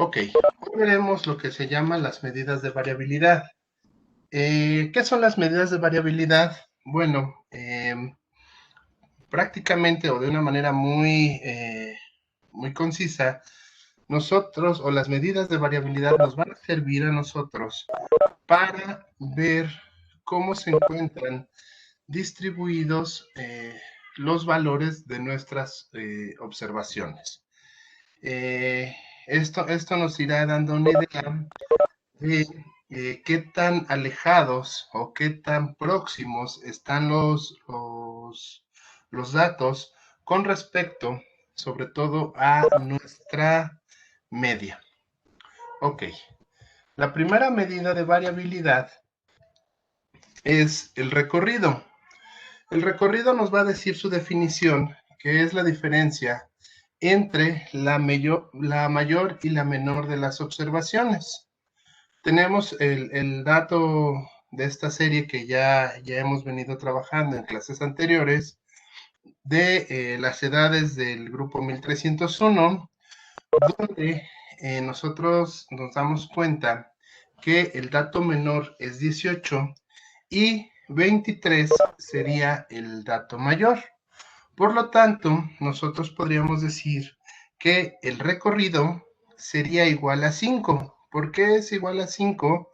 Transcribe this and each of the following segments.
Ok, hoy veremos lo que se llama las medidas de variabilidad. ¿Qué son las medidas de variabilidad? Bueno, prácticamente o de una manera muy concisa, nosotros o las medidas de variabilidad nos van a servir a nosotros para ver cómo se encuentran distribuidos los valores de nuestras observaciones. Eh, esto nos irá dando una idea de qué tan alejados o qué tan próximos están los datos con respecto, sobre todo, a nuestra media. Ok, la primera medida de variabilidad es el recorrido. El recorrido nos va a decir su definición, que es la diferencia entre la mayor y la menor de las observaciones. Tenemos el dato de esta serie que ya hemos venido trabajando en clases anteriores de las edades del grupo 1301, donde nosotros nos damos cuenta que el dato menor es 18 y 23 sería el dato mayor. Por lo tanto, nosotros podríamos decir que el recorrido sería igual a 5. ¿Por qué es igual a 5?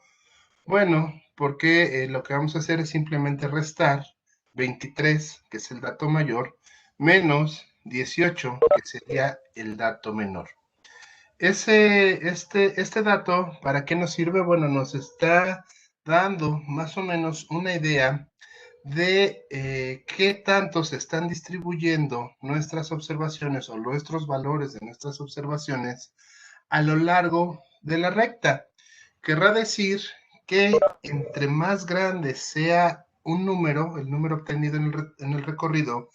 Bueno, porque lo que vamos a hacer es simplemente restar 23, que es el dato mayor, menos 18, que sería el dato menor. Este dato, ¿para qué nos sirve? Bueno, nos está dando más o menos una idea de qué tanto se están distribuyendo nuestras observaciones o nuestros valores de nuestras observaciones a lo largo de la recta. Querrá decir que entre más grande sea un número, el número obtenido en el recorrido,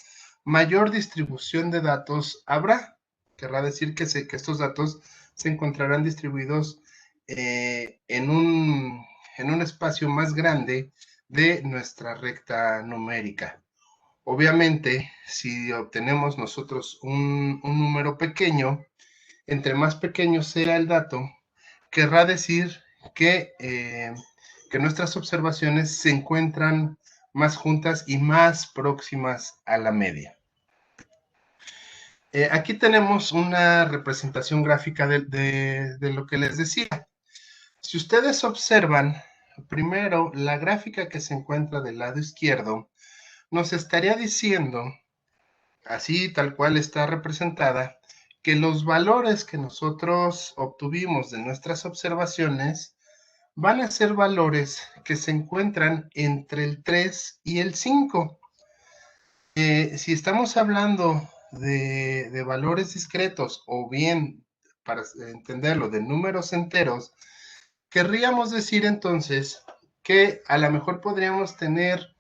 mayor distribución de datos habrá. Querrá decir que estos datos se encontrarán distribuidos en un espacio más grande de nuestra recta numérica. Obviamente, si obtenemos nosotros un número pequeño, entre más pequeño sea el dato, querrá decir que nuestras observaciones se encuentran más juntas y más próximas a la media. Aquí tenemos una representación gráfica de lo que les decía. Si ustedes observan, primero, la gráfica que se encuentra del lado izquierdo nos estaría diciendo, así tal cual está representada, que los valores que nosotros obtuvimos de nuestras observaciones van a ser valores que se encuentran entre el 3 y el 5. Si estamos hablando de valores discretos o bien, para entenderlo, de números enteros, querríamos decir entonces que a lo mejor podríamos tener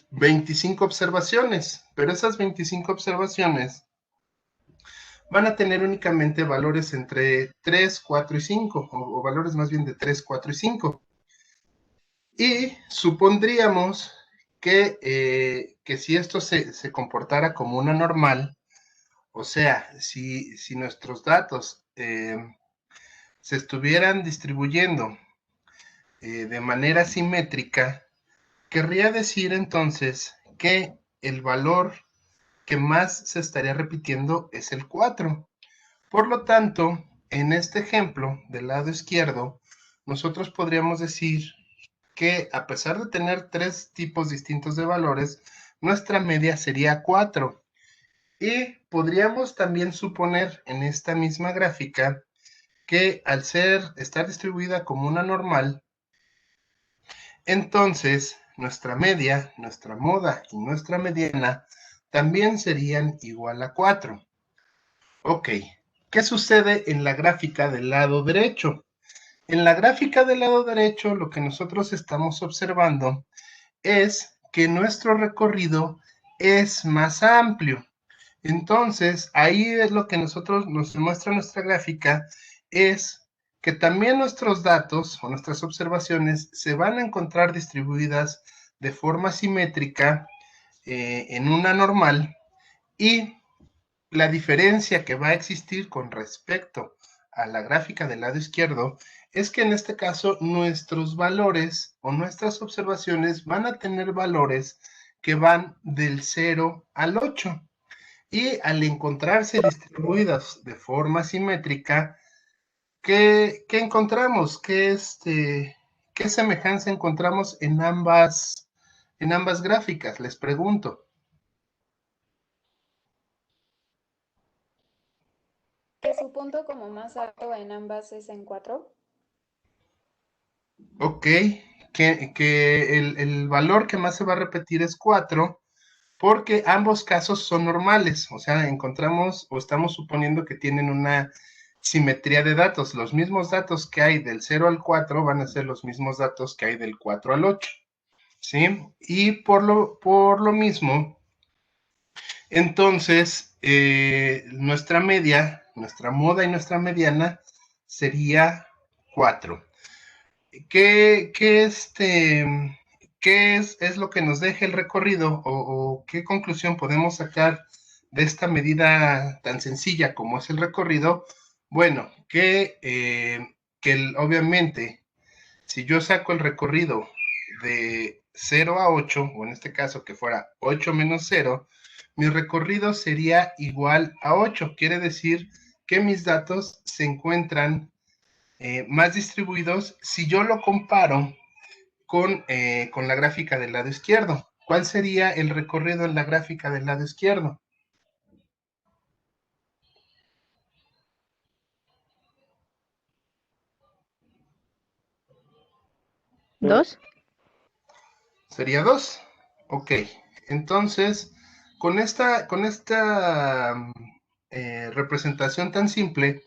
25 observaciones, pero esas 25 observaciones van a tener únicamente valores entre 3, 4 y 5, o valores más bien de 3, 4 y 5. Y supondríamos que si esto se comportara como una normal, o sea, si nuestros datos se estuvieran distribuyendo de manera simétrica, querría decir entonces que el valor que más se estaría repitiendo es el 4. Por lo tanto, en este ejemplo del lado izquierdo, nosotros podríamos decir que a pesar de tener tres tipos distintos de valores, nuestra media sería 4. Y podríamos también suponer en esta misma gráfica que al estar distribuida como una normal, entonces nuestra media, nuestra moda y nuestra mediana también serían igual a 4. Ok, ¿qué sucede en la gráfica del lado derecho? En la gráfica del lado derecho, lo que nosotros estamos observando es que nuestro recorrido es más amplio. Entonces, ahí es lo que nosotros nos muestra nuestra gráfica, es que también nuestros datos o nuestras observaciones se van a encontrar distribuidas de forma simétrica en una normal, y la diferencia que va a existir con respecto a la gráfica del lado izquierdo es que en este caso nuestros valores o nuestras observaciones van a tener valores que van del 0 al 8. Y al encontrarse distribuidas de forma simétrica, ¿qué encontramos? ¿Qué semejanza encontramos en ambas gráficas? Les pregunto. Que su punto como más alto en ambas es en 4. Ok, que el valor que más se va a repetir es 4, porque ambos casos son normales, o sea, encontramos o estamos suponiendo que tienen una simetría de datos. Los mismos datos que hay del 0 al 4 van a ser los mismos datos que hay del 4 al 8, ¿sí? Y por lo mismo, entonces, nuestra media, nuestra moda y nuestra mediana sería 4. ¿Qué es lo que nos deja el recorrido o qué conclusión podemos sacar de esta medida tan sencilla como es el recorrido? Bueno, obviamente, si yo saco el recorrido de 0 a 8, o en este caso que fuera 8 menos 0, mi recorrido sería igual a 8. Quiere decir que mis datos se encuentran más distribuidos si yo lo comparo con la gráfica del lado izquierdo. ¿Cuál sería el recorrido en la gráfica del lado izquierdo? ¿2? Sería 2. Ok, entonces, con esta representación tan simple,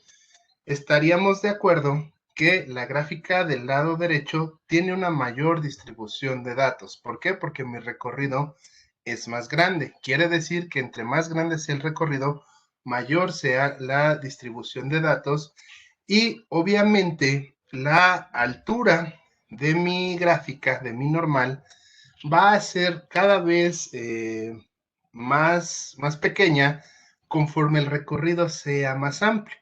estaríamos de acuerdo que la gráfica del lado derecho tiene una mayor distribución de datos. ¿Por qué? Porque mi recorrido es más grande. Quiere decir que entre más grande sea el recorrido, mayor sea la distribución de datos y obviamente la altura de mi gráfica, de mi normal, va a ser cada vez más pequeña conforme el recorrido sea más amplio.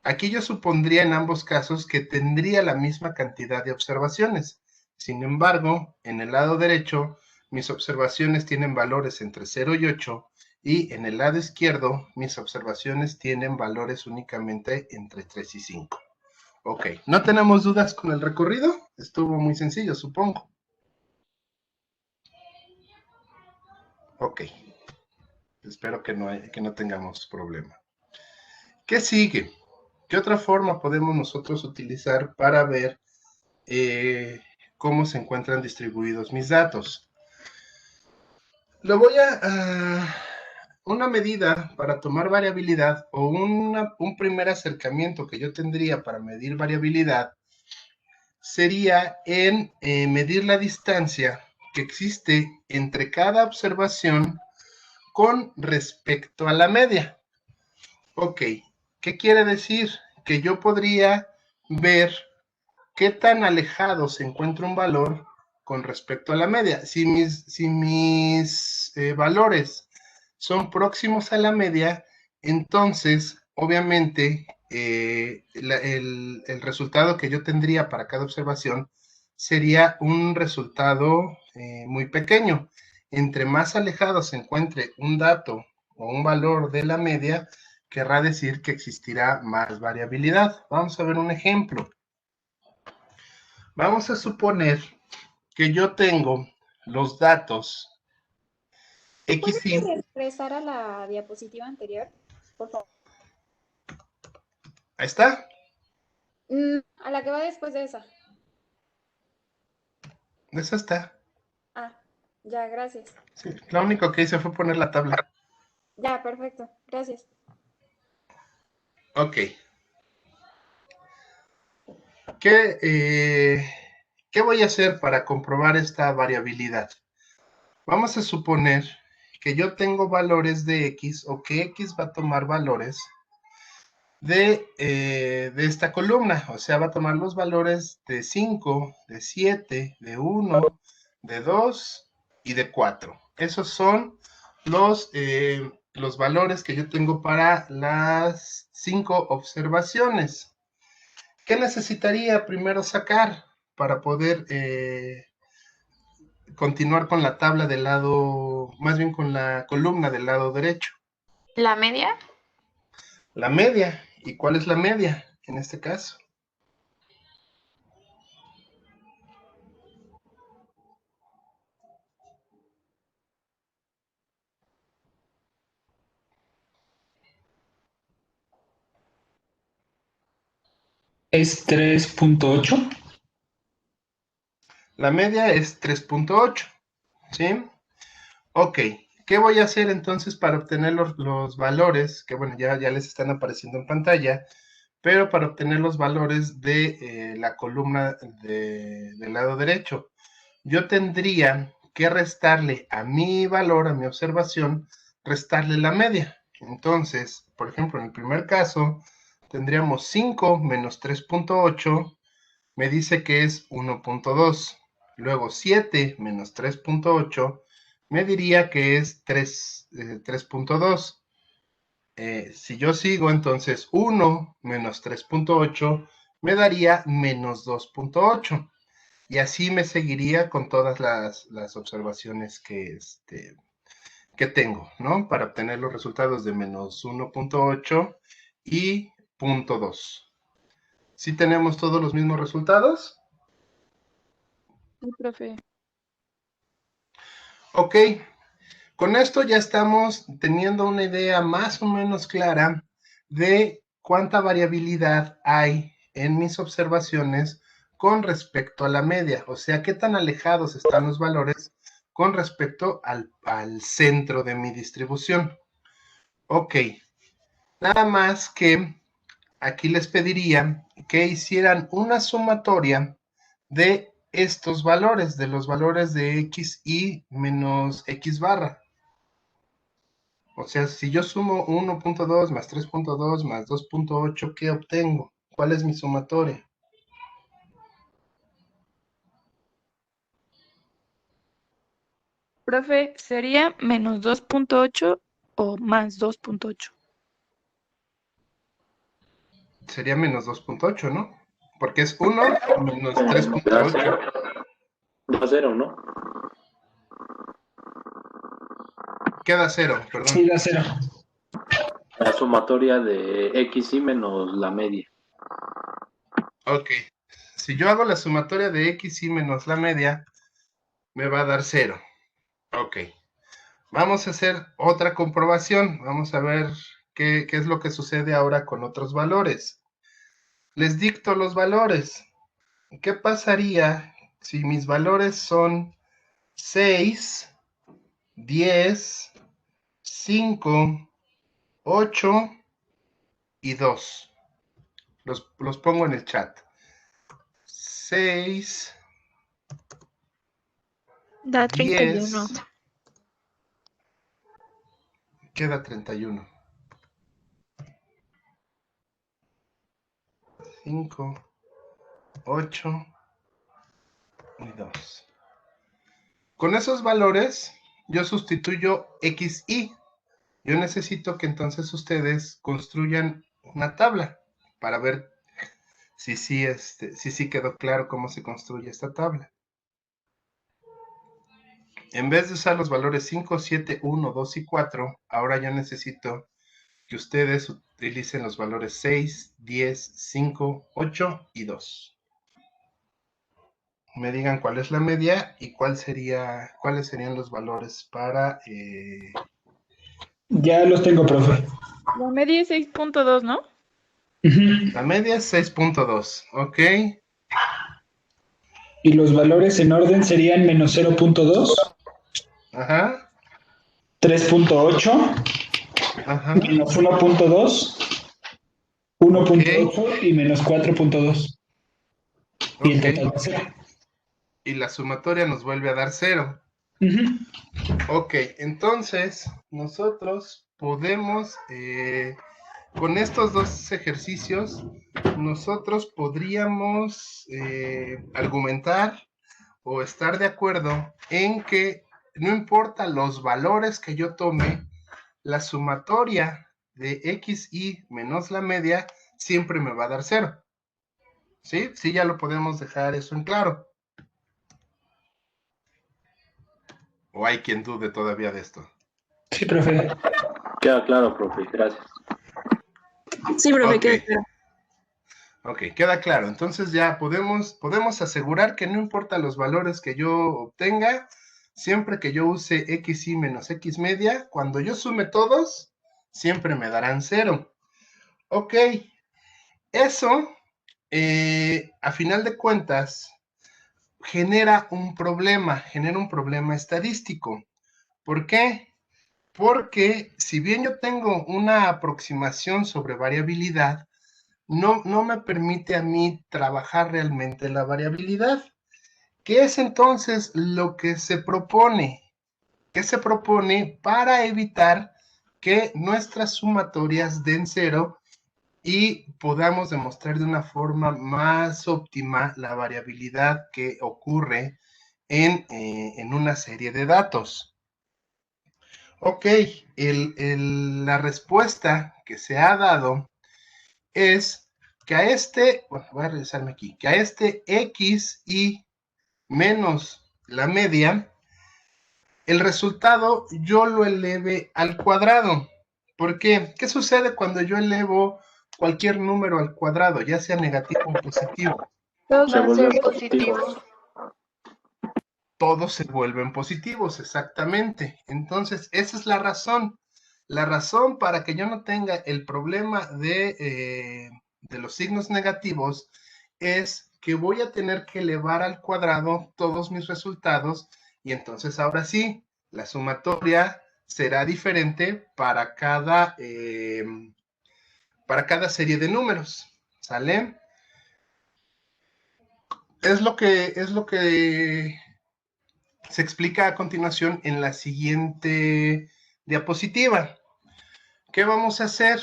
Aquí yo supondría en ambos casos que tendría la misma cantidad de observaciones. Sin embargo, en el lado derecho, mis observaciones tienen valores entre 0 y 8, y en el lado izquierdo, mis observaciones tienen valores únicamente entre 3 y 5. Ok, ¿no tenemos dudas con el recorrido? Estuvo muy sencillo, supongo. Ok, espero que no tengamos problema. ¿Qué sigue? ¿Qué otra forma podemos nosotros utilizar para ver cómo se encuentran distribuidos mis datos? Lo voy una medida para tomar variabilidad o un primer acercamiento que yo tendría para medir variabilidad sería en medir la distancia que existe entre cada observación con respecto a la media. Ok, ¿qué quiere decir? Que yo podría ver qué tan alejado se encuentra un valor con respecto a la media. Si mis valores son próximos a la media, entonces, obviamente, el resultado que yo tendría para cada observación sería un resultado muy pequeño. Entre más alejado se encuentre un dato o un valor de la media, querrá decir que existirá más variabilidad. Vamos a ver un ejemplo. Vamos a suponer que yo tengo los datos ¿Puedes X y... regresar a la diapositiva anterior, por favor? Ahí está. A la que va después de esa. Esa está. Ah, ya, gracias. Sí, lo único que hice fue poner la tabla. Ya, perfecto. Gracias. Ok. ¿Qué voy a hacer para comprobar esta variabilidad? Vamos a suponer que yo tengo valores de X o que X va a tomar valores de esta columna. O sea, va a tomar los valores de 5, de 7, de 1, de 2 y de 4. Esos son los los valores que yo tengo para las 5 observaciones. ¿Qué necesitaría primero sacar para poder continuar con la tabla del lado, más bien con la columna del lado derecho? ¿La media? La media. ¿Y cuál es la media en este caso? Es 3.8. La media es 3.8, ¿sí? Ok, ¿qué voy a hacer entonces para obtener los valores? Que bueno, ya les están apareciendo en pantalla, pero para obtener los valores de la columna del lado derecho, yo tendría que restarle a mi valor, a mi observación, restarle la media. Entonces, por ejemplo, en el primer caso, tendríamos 5 menos 3.8, me dice que es 1.2. Luego 7 menos 3.8 me diría que es 3.2. Si yo sigo, entonces 1 menos 3.8 me daría menos 2.8. Y así me seguiría con todas las observaciones que tengo, ¿no? Para obtener los resultados de menos 1.8 y 0.2. ¿Sí tenemos todos los mismos resultados? Sí, profe. Ok, con esto ya estamos teniendo una idea más o menos clara de cuánta variabilidad hay en mis observaciones con respecto a la media, o sea, qué tan alejados están los valores con respecto al centro de mi distribución. Ok, nada más que aquí les pediría que hicieran una sumatoria de estos valores, de los valores de x y menos x barra. O sea, si yo sumo 1.2 más 3.2 más 2.8, ¿qué obtengo? ¿Cuál es mi sumatoria? Profe, ¿sería menos 2.8 o más 2.8? Sería menos 2.8, ¿no? Porque es 1 menos Da 3.8. cero, da cero, ¿no? Queda 0, perdón. Sí, da 0. La sumatoria de X y menos la media. Ok. Si yo hago la sumatoria de x y menos la media, me va a dar 0. Ok. Vamos a hacer otra comprobación. Vamos a ver qué es lo que sucede ahora con otros valores. Les dicto los valores. ¿Qué pasaría si mis valores son 6, 10, 5, 8 y 2? Los pongo en el chat. 6, Da 31. 10, queda 31. 5, 8 y 2. Con esos valores, yo sustituyo x, y. Yo necesito que entonces ustedes construyan una tabla para ver si sí quedó claro cómo se construye esta tabla. En vez de usar los valores 5, 7, 1, 2 y 4, ahora yo necesito que ustedes utilicen los valores 6, 10, 5, 8 y 2. Me digan cuál es la media y cuáles serían los valores para... Ya los tengo, profe. La media es 6.2, ¿no? La media es 6.2, ¿ok? Y los valores en orden serían menos 0.2, Ajá, 3.8, ajá, menos 1.2, ok, 1.8 y menos 4.2. Y el ok. total de 0. Y la sumatoria nos vuelve a dar 0. Ok, entonces nosotros podemos, con estos dos ejercicios, nosotros podríamos argumentar o estar de acuerdo en que no importa los valores que yo tome, la sumatoria de XY menos la media siempre me va a dar 0. ¿Sí? Sí, ya lo podemos dejar eso en claro. ¿O hay quien dude todavía de esto? Sí, profe. Queda claro, profe, gracias. Sí, profe, Ok. queda claro. Ok, queda claro. Entonces ya podemos asegurar que no importa los valores que yo obtenga, siempre que yo use XY menos X media, cuando yo sume todos, siempre me darán 0. Ok, eso, a final de cuentas, genera un problema estadístico. ¿Por qué? Porque si bien yo tengo una aproximación sobre variabilidad, no me permite a mí trabajar realmente la variabilidad. ¿Qué es entonces lo que se propone? ¿Qué se propone para evitar que nuestras sumatorias den 0 y podamos demostrar de una forma más óptima la variabilidad que ocurre en una serie de datos? Ok, la respuesta que se ha dado es que a bueno, voy a regresarme aquí, que a este X y menos la media, el resultado yo lo eleve al cuadrado. ¿Por qué? ¿Qué sucede cuando yo elevo cualquier número al cuadrado, ya sea negativo o positivo? Todos Se van a ser vuelven positivos. positivos. Todos se vuelven positivos, exactamente. Entonces, esa es la razón. La razón para que yo no tenga el problema de los signos negativos es que voy a tener que elevar al cuadrado todos mis resultados y entonces ahora sí, la sumatoria será diferente para cada serie de números. ¿Sale? Es lo que se explica a continuación en la siguiente diapositiva. ¿Qué vamos a hacer?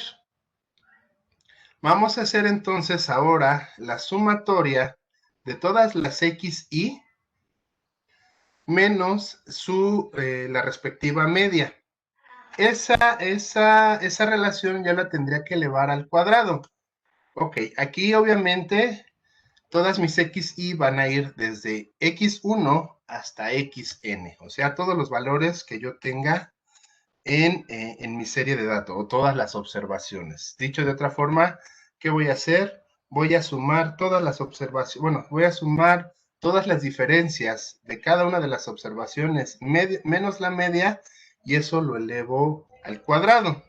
Vamos a hacer entonces ahora la sumatoria de todas las XY menos la respectiva media. Esa relación ya la tendría que elevar al cuadrado. Ok, aquí obviamente todas mis XY van a ir desde X1 hasta XN, o sea, todos los valores que yo tenga en mi serie de datos o todas las observaciones. Dicho de otra forma, ¿qué voy a hacer? Voy a sumar todas las observaciones, bueno, voy a sumar todas las diferencias de cada una de las observaciones menos la media y eso lo elevo al cuadrado.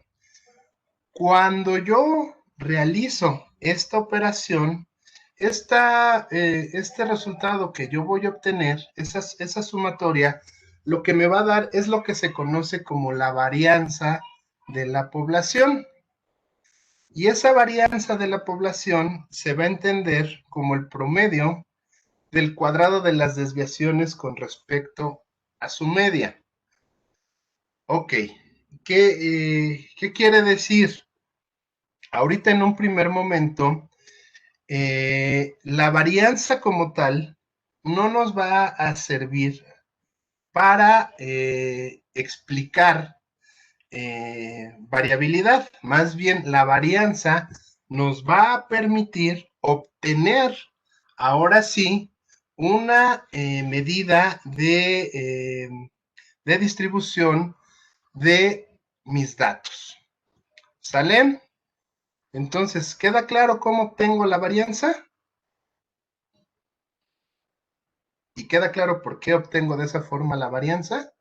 Cuando yo realizo esta operación, este resultado que yo voy a obtener, esa sumatoria, lo que me va a dar es lo que se conoce como la varianza de la población. Y esa varianza de la población se va a entender como el promedio del cuadrado de las desviaciones con respecto a su media. Ok, ¿qué quiere decir? Ahorita en un primer momento, la varianza como tal no nos va a servir para explicar variabilidad. Más bien, la varianza nos va a permitir obtener, ahora sí, una medida de distribución de mis datos. ¿Sale? Entonces, ¿queda claro cómo obtengo la varianza? ¿Y queda claro por qué obtengo de esa forma la varianza?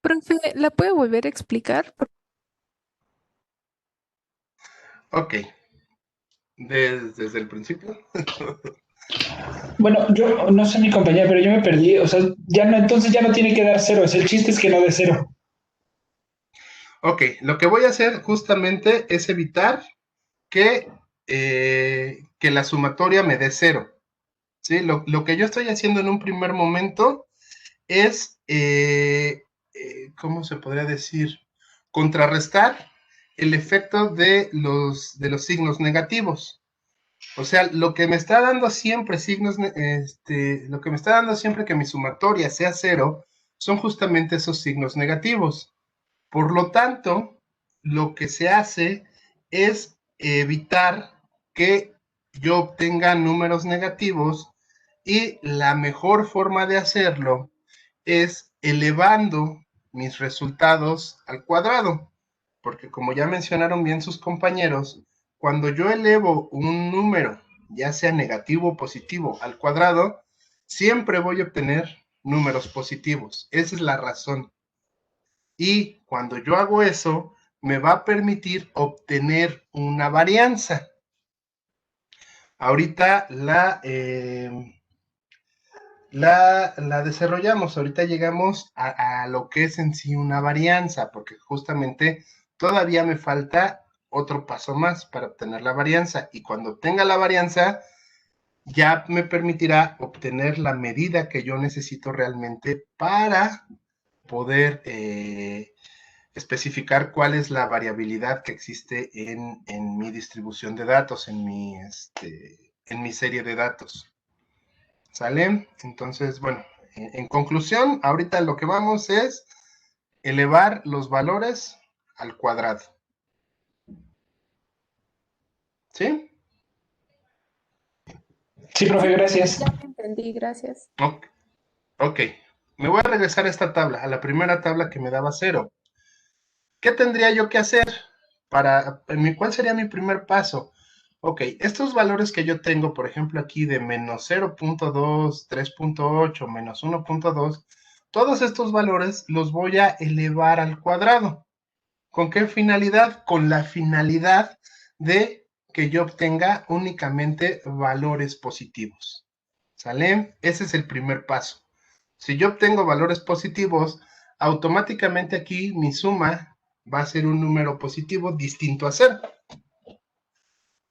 Profe, ¿la puede volver a explicar? Ok. Desde el principio. Bueno, yo no sé mi compañera, pero yo me perdí. O sea, ya no, entonces ya no tiene que dar 0. El chiste es que no dé 0. Ok, lo que voy a hacer justamente es evitar que la sumatoria me dé 0. ¿Sí? Lo que yo estoy haciendo en un primer momento es, ¿cómo se podría decir? Contrarrestar el efecto de los signos negativos. O sea, lo que me está dando siempre lo que me está dando siempre que mi sumatoria sea 0 son justamente esos signos negativos. Por lo tanto, lo que se hace es evitar que yo obtenga números negativos, y la mejor forma de hacerlo es elevando mis resultados al cuadrado, porque como ya mencionaron bien sus compañeros, cuando yo elevo un número, ya sea negativo o positivo, al cuadrado, siempre voy a obtener números positivos. Esa es la razón. Y cuando yo hago eso, me va a permitir obtener una varianza. Ahorita la desarrollamos, ahorita llegamos a lo que es en sí una varianza, porque justamente todavía me falta otro paso más para obtener la varianza, y cuando obtenga la varianza, ya me permitirá obtener la medida que yo necesito realmente para poder especificar cuál es la variabilidad que existe en mi distribución de datos, en mi serie de datos. ¿Sale? Entonces, bueno, en conclusión, ahorita lo que vamos es elevar los valores al cuadrado. ¿Sí? Sí, profe, gracias. Ya lo entendí, gracias. Ok. Me voy a regresar a esta tabla, a la primera tabla que me daba 0. ¿Qué tendría yo que hacer? ¿Cuál sería mi primer paso? Ok, estos valores que yo tengo, por ejemplo, aquí de menos 0.2, 3.8, menos 1.2, todos estos valores los voy a elevar al cuadrado. ¿Con qué finalidad? Con la finalidad de que yo obtenga únicamente valores positivos. ¿Sale? Ese es el primer paso. Si yo obtengo valores positivos, automáticamente aquí mi suma va a ser un número positivo distinto a 0.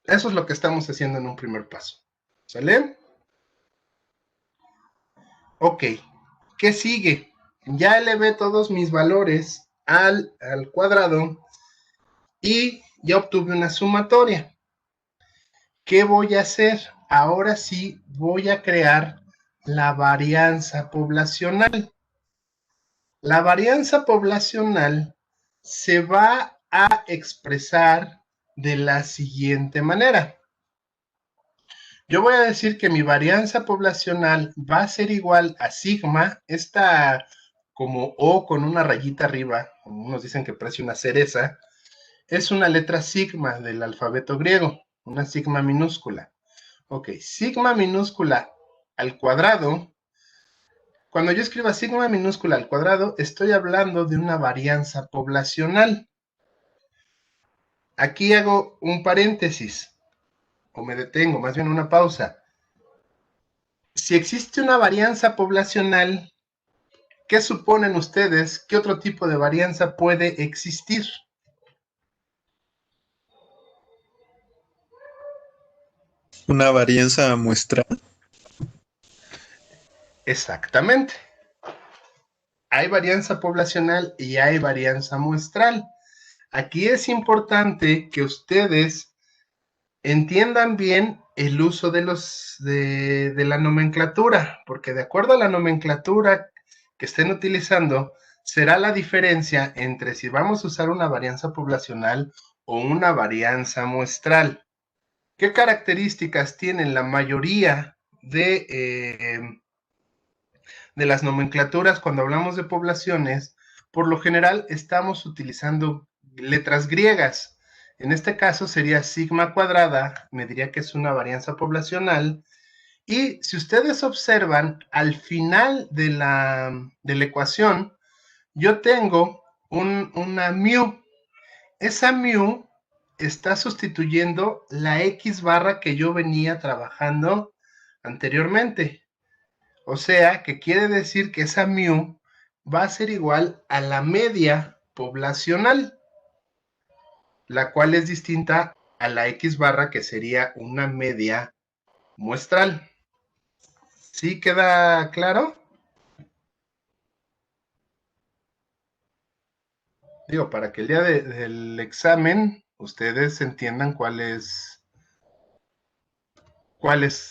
Eso es lo que estamos haciendo en un primer paso. ¿Sale? Ok. ¿Qué sigue? Ya elevé todos mis valores al cuadrado y ya obtuve una sumatoria. ¿Qué voy a hacer? Ahora sí voy a crear la varianza poblacional. La varianza poblacional se va a expresar de la siguiente manera. Yo voy a decir que mi varianza poblacional va a ser igual a sigma, esta como O con una rayita arriba, unos dicen que parece una cereza, es una letra sigma del alfabeto griego, una sigma minúscula. Ok, sigma minúscula al cuadrado. Cuando yo escriba sigma minúscula al cuadrado, estoy hablando de una varianza poblacional. Aquí hago un paréntesis, o me detengo, más bien una pausa. Si existe una varianza poblacional, ¿qué suponen ustedes? ¿Qué otro tipo de varianza puede existir? Una varianza muestral. Exactamente. Hay varianza poblacional y hay varianza muestral. Aquí es importante que ustedes entiendan bien el uso de la nomenclatura, porque de acuerdo a la nomenclatura que estén utilizando, será la diferencia entre si vamos a usar una varianza poblacional o una varianza muestral. ¿Qué características tienen la mayoría de las nomenclaturas cuando hablamos de poblaciones? Por lo general estamos utilizando letras griegas. En este caso sería sigma cuadrada, me diría que es una varianza poblacional. Y si ustedes observan, al final de la ecuación, yo tengo una mu. Esa mu está sustituyendo la X barra que yo venía trabajando anteriormente. O sea, que quiere decir que esa mu va a ser igual a la media poblacional, la cual es distinta a la X barra, que sería una media muestral. ¿Sí queda claro? Digo, para que el día del examen ustedes entiendan cuál es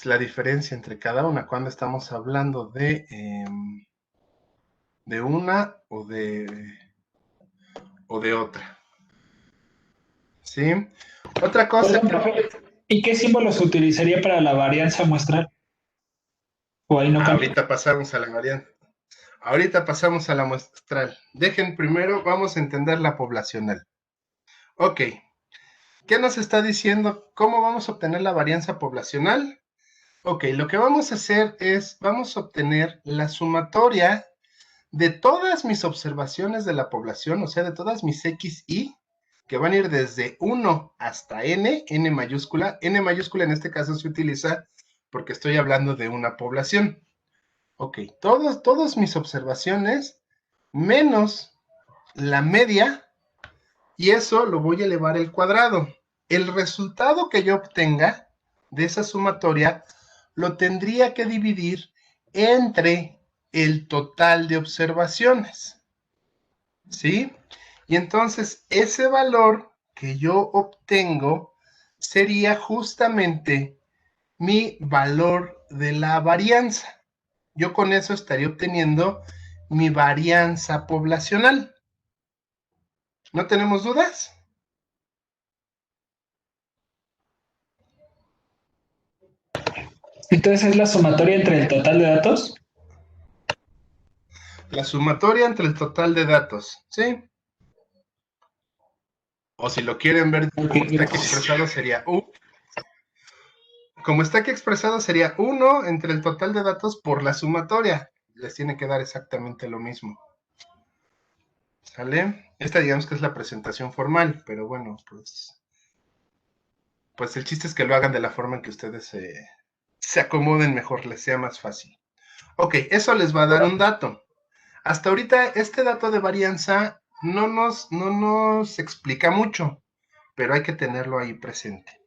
la diferencia entre cada una cuando estamos hablando de una o de otra. ¿Sí? Otra cosa Perdón, que... profe, ¿y qué símbolos utilizaría para la varianza muestral? ¿O ahí no cambia? Ahorita pasamos a la variante. Ahorita pasamos a la muestral. Dejen primero, vamos a entender la poblacional. Ok. ¿Qué nos está diciendo? ¿Cómo vamos a obtener la varianza poblacional? Ok, lo que vamos a hacer es, vamos a obtener la sumatoria de todas mis observaciones de la población, o sea, de todas mis XY, que van a ir desde 1 hasta N mayúscula. N mayúscula en este caso se utiliza porque estoy hablando de una población. Ok, todas mis observaciones menos la media, y eso lo voy a elevar al cuadrado. El resultado que yo obtenga de esa sumatoria lo tendría que dividir entre el total de observaciones, ¿sí? Y entonces ese valor que yo obtengo sería justamente mi valor de la varianza. Yo con eso estaría obteniendo mi varianza poblacional. ¿No tenemos dudas? Entonces es la sumatoria entre el total de datos. La sumatoria entre el total de datos, ¿sí? O si lo quieren ver Ok, como está aquí expresado sería U. Como está aquí expresado sería 1 entre el total de datos por la sumatoria. Les tiene que dar exactamente lo mismo. ¿Sale? Esta digamos que es la presentación formal, pero bueno, pues el chiste es que lo hagan de la forma en que ustedes se acomoden mejor, les sea más fácil. Ok, eso les va a dar un dato. Hasta ahorita este dato de varianza no nos explica mucho, pero hay que tenerlo ahí presente.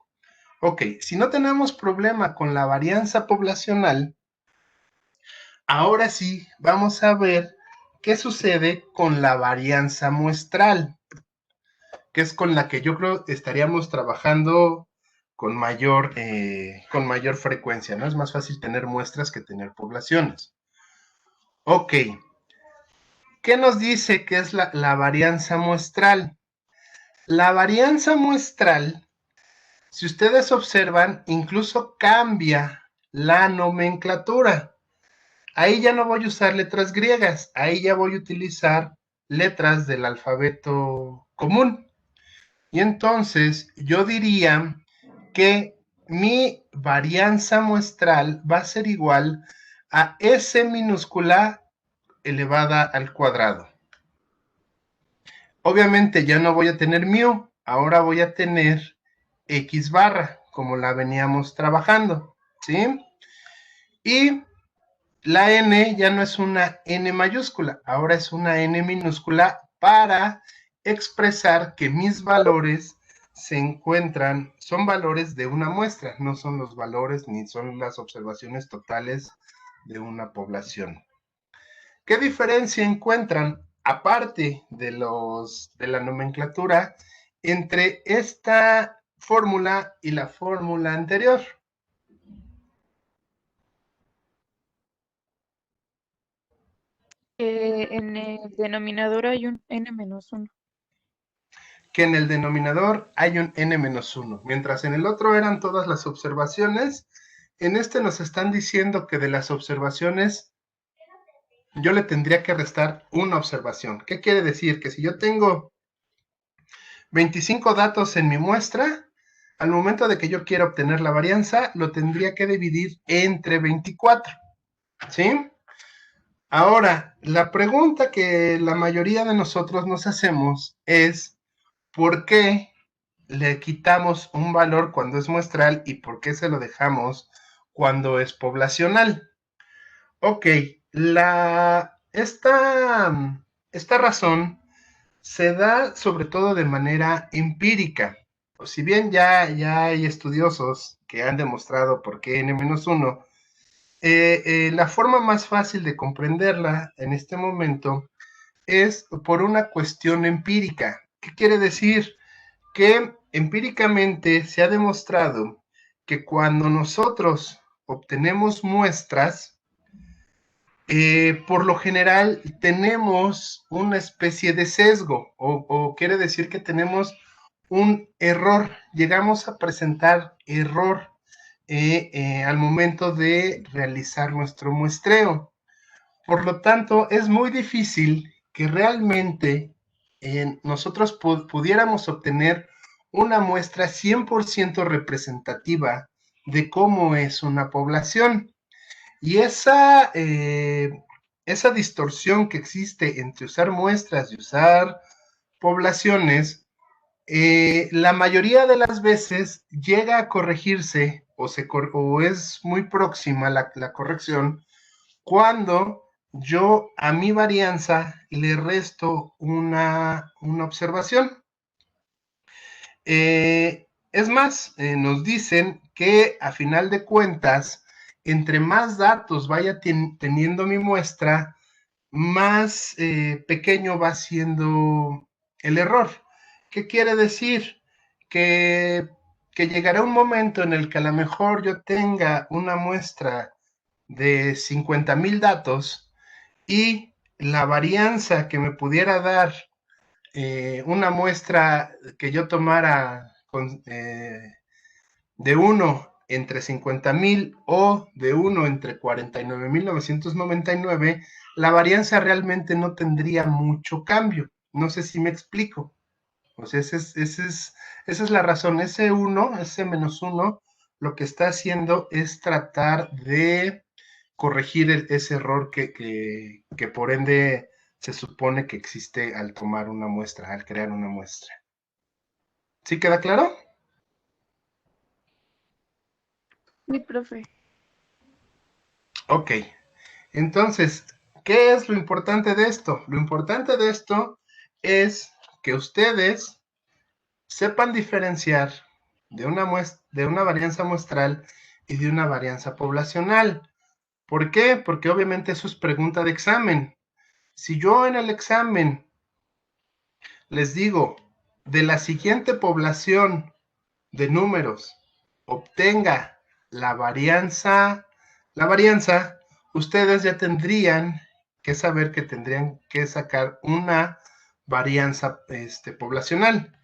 Ok, si no tenemos problema con la varianza poblacional, ahora sí vamos a ver qué sucede con la varianza muestral, que es con la que yo creo estaríamos trabajando con mayor frecuencia, ¿no? Es más fácil tener muestras que tener poblaciones. Ok, ¿qué nos dice que es la varianza muestral? La varianza muestral, si ustedes observan, incluso cambia la nomenclatura. Ahí ya no voy a usar letras griegas, ahí ya voy a utilizar letras del alfabeto común. Y entonces yo diría que mi varianza muestral va a ser igual a S minúscula elevada al cuadrado. Obviamente ya no voy a tener mu, ahora voy a tener X barra, como la veníamos trabajando, ¿sí? Y la N ya no es una N mayúscula, ahora es una N minúscula para expresar que mis valores se encuentran, son valores de una muestra, no son los valores ni son las observaciones totales de una población. ¿Qué diferencia encuentran, aparte de la nomenclatura, entre esta fórmula y la fórmula anterior? En el denominador hay un n-1. Que en el denominador hay un n-1. Mientras en el otro eran todas las observaciones, en este nos están diciendo que de las observaciones yo le tendría que restar una observación. ¿Qué quiere decir? Que si yo tengo 25 datos en mi muestra, al momento de que yo quiera obtener la varianza, lo tendría que dividir entre 24, ¿sí? Ahora, la pregunta que la mayoría de nosotros nos hacemos es, ¿por qué le quitamos un valor cuando es muestral y por qué se lo dejamos cuando es poblacional? Ok, esta razón se da sobre todo de manera empírica. Si bien ya hay estudiosos que han demostrado por qué n-1, la forma más fácil de comprenderla en este momento es por una cuestión empírica. ¿Qué quiere decir? Que empíricamente se ha demostrado que cuando nosotros obtenemos muestras, por lo general tenemos una especie de sesgo, o quiere decir que tenemos un error, llegamos a presentar error al momento de realizar nuestro muestreo. Por lo tanto, es muy difícil que realmente nosotros pudiéramos obtener una muestra 100% representativa de cómo es una población. Y esa distorsión que existe entre usar muestras y usar poblaciones, la mayoría de las veces llega a corregirse o es muy próxima la corrección cuando yo a mi varianza le resto una observación. Es más, nos dicen que a final de cuentas, entre más datos vaya teniendo mi muestra, más pequeño va siendo el error. ¿Qué quiere decir? Que llegará un momento en el que a lo mejor yo tenga una muestra de 50,000 datos y la varianza que me pudiera dar una muestra que yo tomara de 1 entre 50,000 o de 1 entre 49,999, la varianza realmente no tendría mucho cambio. No sé si me explico. O sea, esa es la razón. Ese 1, ese -1, lo que está haciendo es tratar de corregir ese error que por ende se supone que existe al tomar una muestra, al crear una muestra. ¿Sí queda claro? Sí, profe. Ok. Entonces, ¿qué es lo importante de esto? Lo importante de esto es que ustedes sepan diferenciar de una varianza muestral y de una varianza poblacional. ¿Por qué? Porque obviamente eso es pregunta de examen. Si yo en el examen les digo, de la siguiente población de números obtenga la varianza, ustedes ya tendrían que saber que tendrían que sacar una varianza poblacional.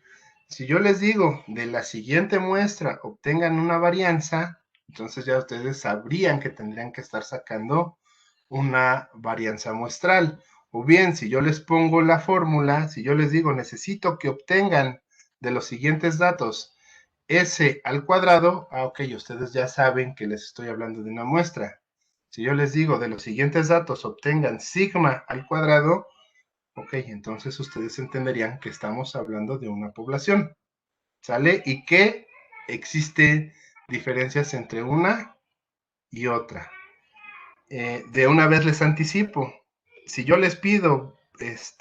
Si yo les digo, de la siguiente muestra obtengan una varianza, entonces ya ustedes sabrían que tendrían que estar sacando una varianza muestral. O bien, si yo les pongo la fórmula, si yo les digo, necesito que obtengan de los siguientes datos S al cuadrado, ok, ustedes ya saben que les estoy hablando de una muestra. Si yo les digo, de los siguientes datos obtengan sigma al cuadrado, ok, entonces ustedes entenderían que estamos hablando de una población, ¿sale? Y que existen diferencias entre una y otra. De una vez les anticipo, si yo les pido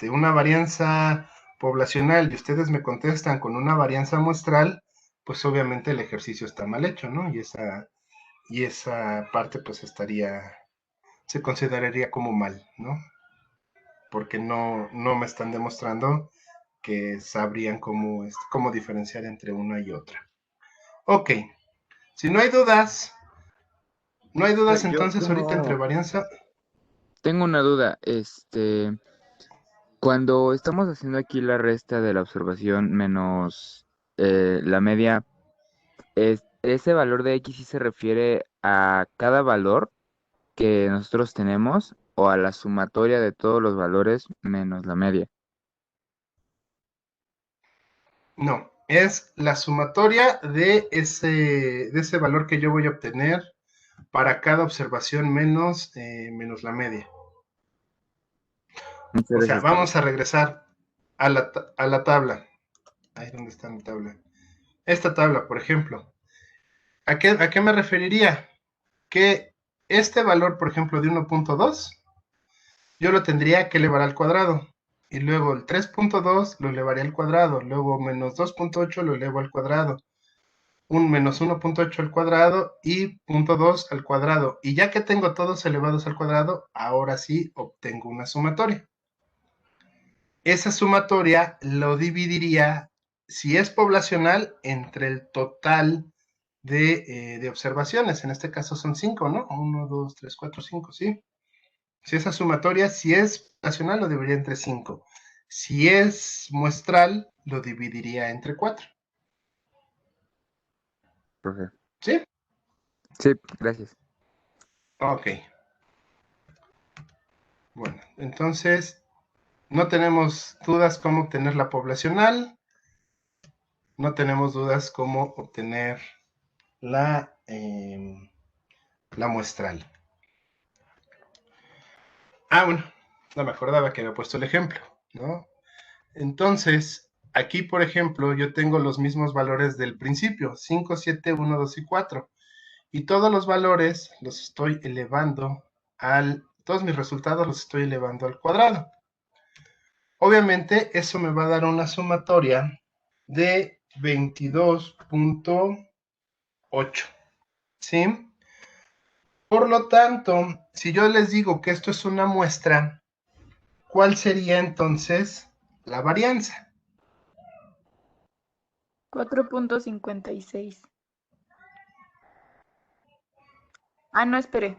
una varianza poblacional y ustedes me contestan con una varianza muestral, pues obviamente el ejercicio está mal hecho, ¿no? Y esa parte pues se consideraría como mal, ¿no? Porque no me están demostrando que sabrían cómo diferenciar entre una y otra. Ok, si no hay dudas, Yo entonces ahorita entre varianza. tengo una duda. Cuando estamos haciendo aquí la resta de la observación menos la media, ¿ese valor de X sí se refiere a cada valor que nosotros tenemos o a la sumatoria de todos los valores menos la media? No, es la sumatoria de ese valor que yo voy a obtener para cada observación menos la media. Muchas O sea, gracias, profe. vamos a regresar a la tabla. Ahí es donde está mi tabla. Esta tabla, por ejemplo. ¿A qué me referiría? Que este valor, por ejemplo, de 1.2, yo lo tendría que elevar al cuadrado. Y luego el 3.2 lo elevaría al cuadrado. Luego menos 2.8 lo elevo al cuadrado. Un menos 1.8 al cuadrado y 0.2 al cuadrado. Y ya que tengo todos elevados al cuadrado, ahora sí obtengo una sumatoria. Esa sumatoria lo dividiría, si es poblacional, entre el total de observaciones. En este caso son 5, ¿no? 1, 2, 3, 4, 5, ¿sí? Si esa sumatoria, si es nacional, lo dividiría entre 5. Si es muestral, lo dividiría entre 4. Profe. ¿Sí? Sí, gracias. Ok. Bueno, entonces no tenemos dudas cómo obtener la poblacional. No tenemos dudas cómo obtener la muestral. Bueno, no me acordaba que había puesto el ejemplo, ¿no? Entonces, aquí, por ejemplo, yo tengo los mismos valores del principio, 5, 7, 1, 2 y 4. Y todos los valores los estoy elevando todos mis resultados los estoy elevando al cuadrado. Obviamente, eso me va a dar una sumatoria de 22.8, ¿sí? Por lo tanto, si yo les digo que esto es una muestra, ¿cuál sería entonces la varianza? 4.56. No, espere.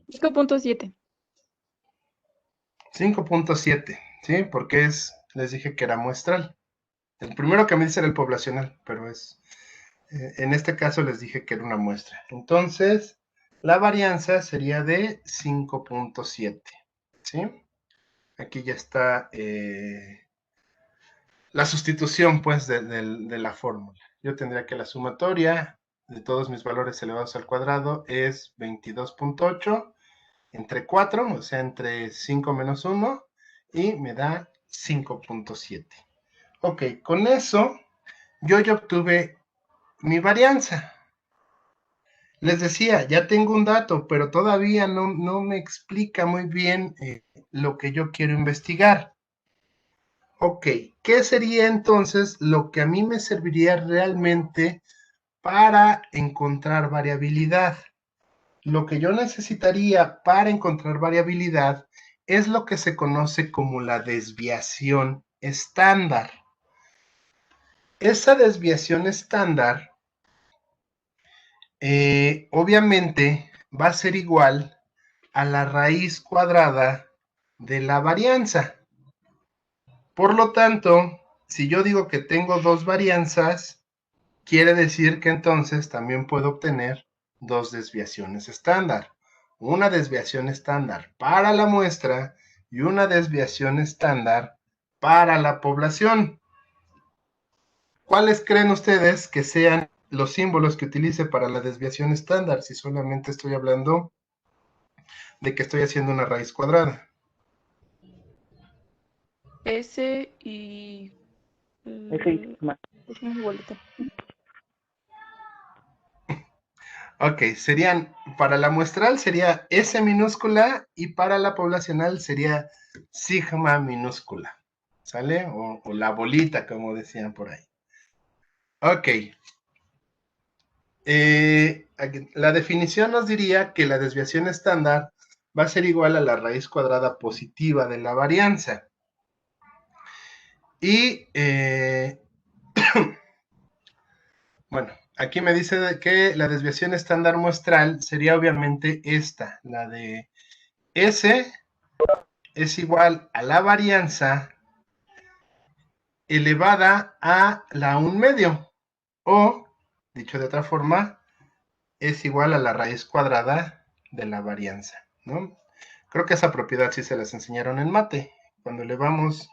5.7. 5.7, ¿sí? Porque les dije que era muestral. El primero que me dice era el poblacional, pero en este caso les dije que era una muestra. Entonces, la varianza sería de 5.7, ¿sí? Aquí ya está la sustitución, pues, de la fórmula. Yo tendría que la sumatoria de todos mis valores elevados al cuadrado es 22.8 entre 4, o sea, entre 5 menos 1, y me da 5.7. Ok, con eso yo ya obtuve mi varianza. Les decía, ya tengo un dato, pero todavía no me explica muy bien lo que yo quiero investigar. Ok, ¿qué sería entonces lo que a mí me serviría realmente para encontrar variabilidad? Lo que yo necesitaría para encontrar variabilidad es lo que se conoce como la desviación estándar. Esa desviación estándar, obviamente, va a ser igual a la raíz cuadrada de la varianza. Por lo tanto, si yo digo que tengo dos varianzas, quiere decir que entonces también puedo obtener dos desviaciones estándar. Una desviación estándar para la muestra y una desviación estándar para la población. ¿Cuáles creen ustedes que sean los símbolos que utilice para la desviación estándar si solamente estoy hablando de que estoy haciendo una raíz cuadrada? S y... déjame mi boleta. Ok, serían, para la muestral sería S minúscula y para la poblacional sería sigma minúscula, ¿sale? O la bolita, como decían por ahí. Ok. La definición nos diría que la desviación estándar va a ser igual a la raíz cuadrada positiva de la varianza. Y, bueno, aquí me dice que la desviación estándar muestral sería obviamente esta, la de S es igual a la varianza elevada a la 1/2, o, dicho de otra forma, es igual a la raíz cuadrada de la varianza, ¿no? Creo que esa propiedad sí se las enseñaron en mate. Cuando elevamos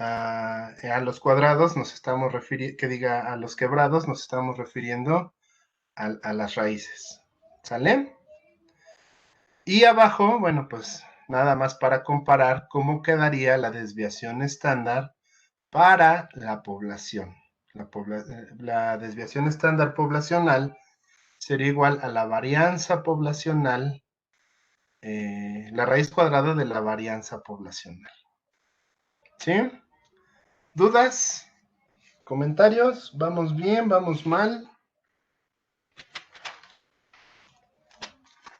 a los cuadrados, nos estamos refiriendo, que diga a los quebrados, nos estamos refiriendo a las raíces, ¿sale? Y abajo, bueno, pues nada más para comparar cómo quedaría la desviación estándar para la población. La desviación estándar poblacional sería igual a la varianza poblacional, la raíz cuadrada de la varianza poblacional. ¿Sí? ¿Dudas? ¿Comentarios? ¿Vamos bien? ¿Vamos mal?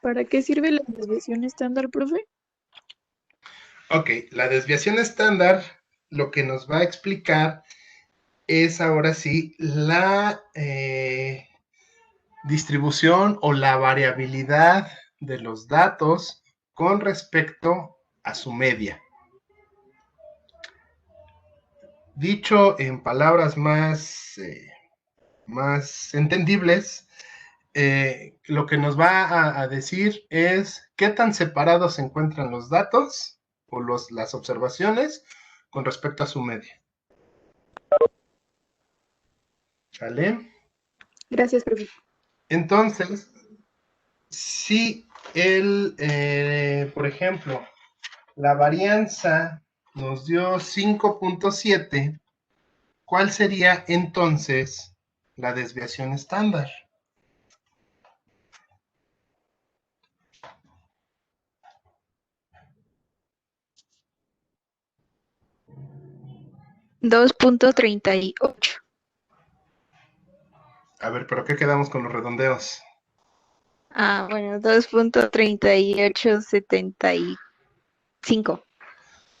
¿Para qué sirve la desviación estándar, profe? Ok, la desviación estándar lo que nos va a explicar es ahora sí la distribución o la variabilidad de los datos con respecto a su media. Dicho en palabras más entendibles, lo que nos va a decir es qué tan separados se encuentran los datos o las observaciones con respecto a su media. ¿Sale? Gracias, profe. Entonces, si por ejemplo, la varianza nos dio 5.7, ¿cuál sería entonces la desviación estándar? $2.38. A ver, ¿pero qué quedamos con los redondeos? Bueno, 2.3875.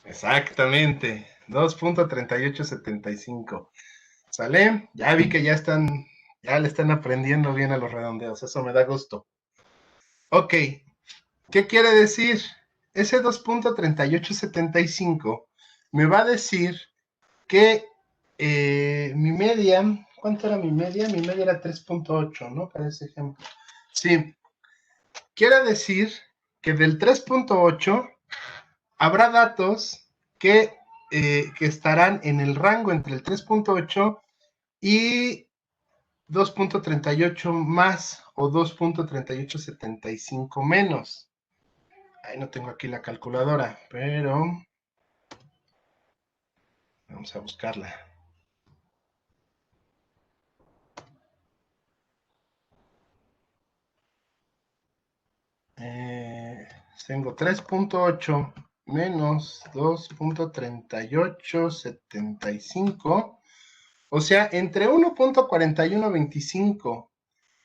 Exactamente, 2.3875. ¿Sale? Ya vi que ya le están aprendiendo bien a los redondeos, eso me da gusto. Ok, ¿qué quiere decir? Ese 2.3875 me va a decir que mi media, ¿cuánto era mi media? Mi media era 3.8, ¿no? Para ese ejemplo. Sí, quiere decir que del 3.8 habrá datos que estarán en el rango entre el 3.8 y 2.38 más o 2.3875 menos. Ahí no tengo aquí la calculadora, pero vamos a buscarla. Tengo 3.8 menos 2.3875, o sea, entre 1.4125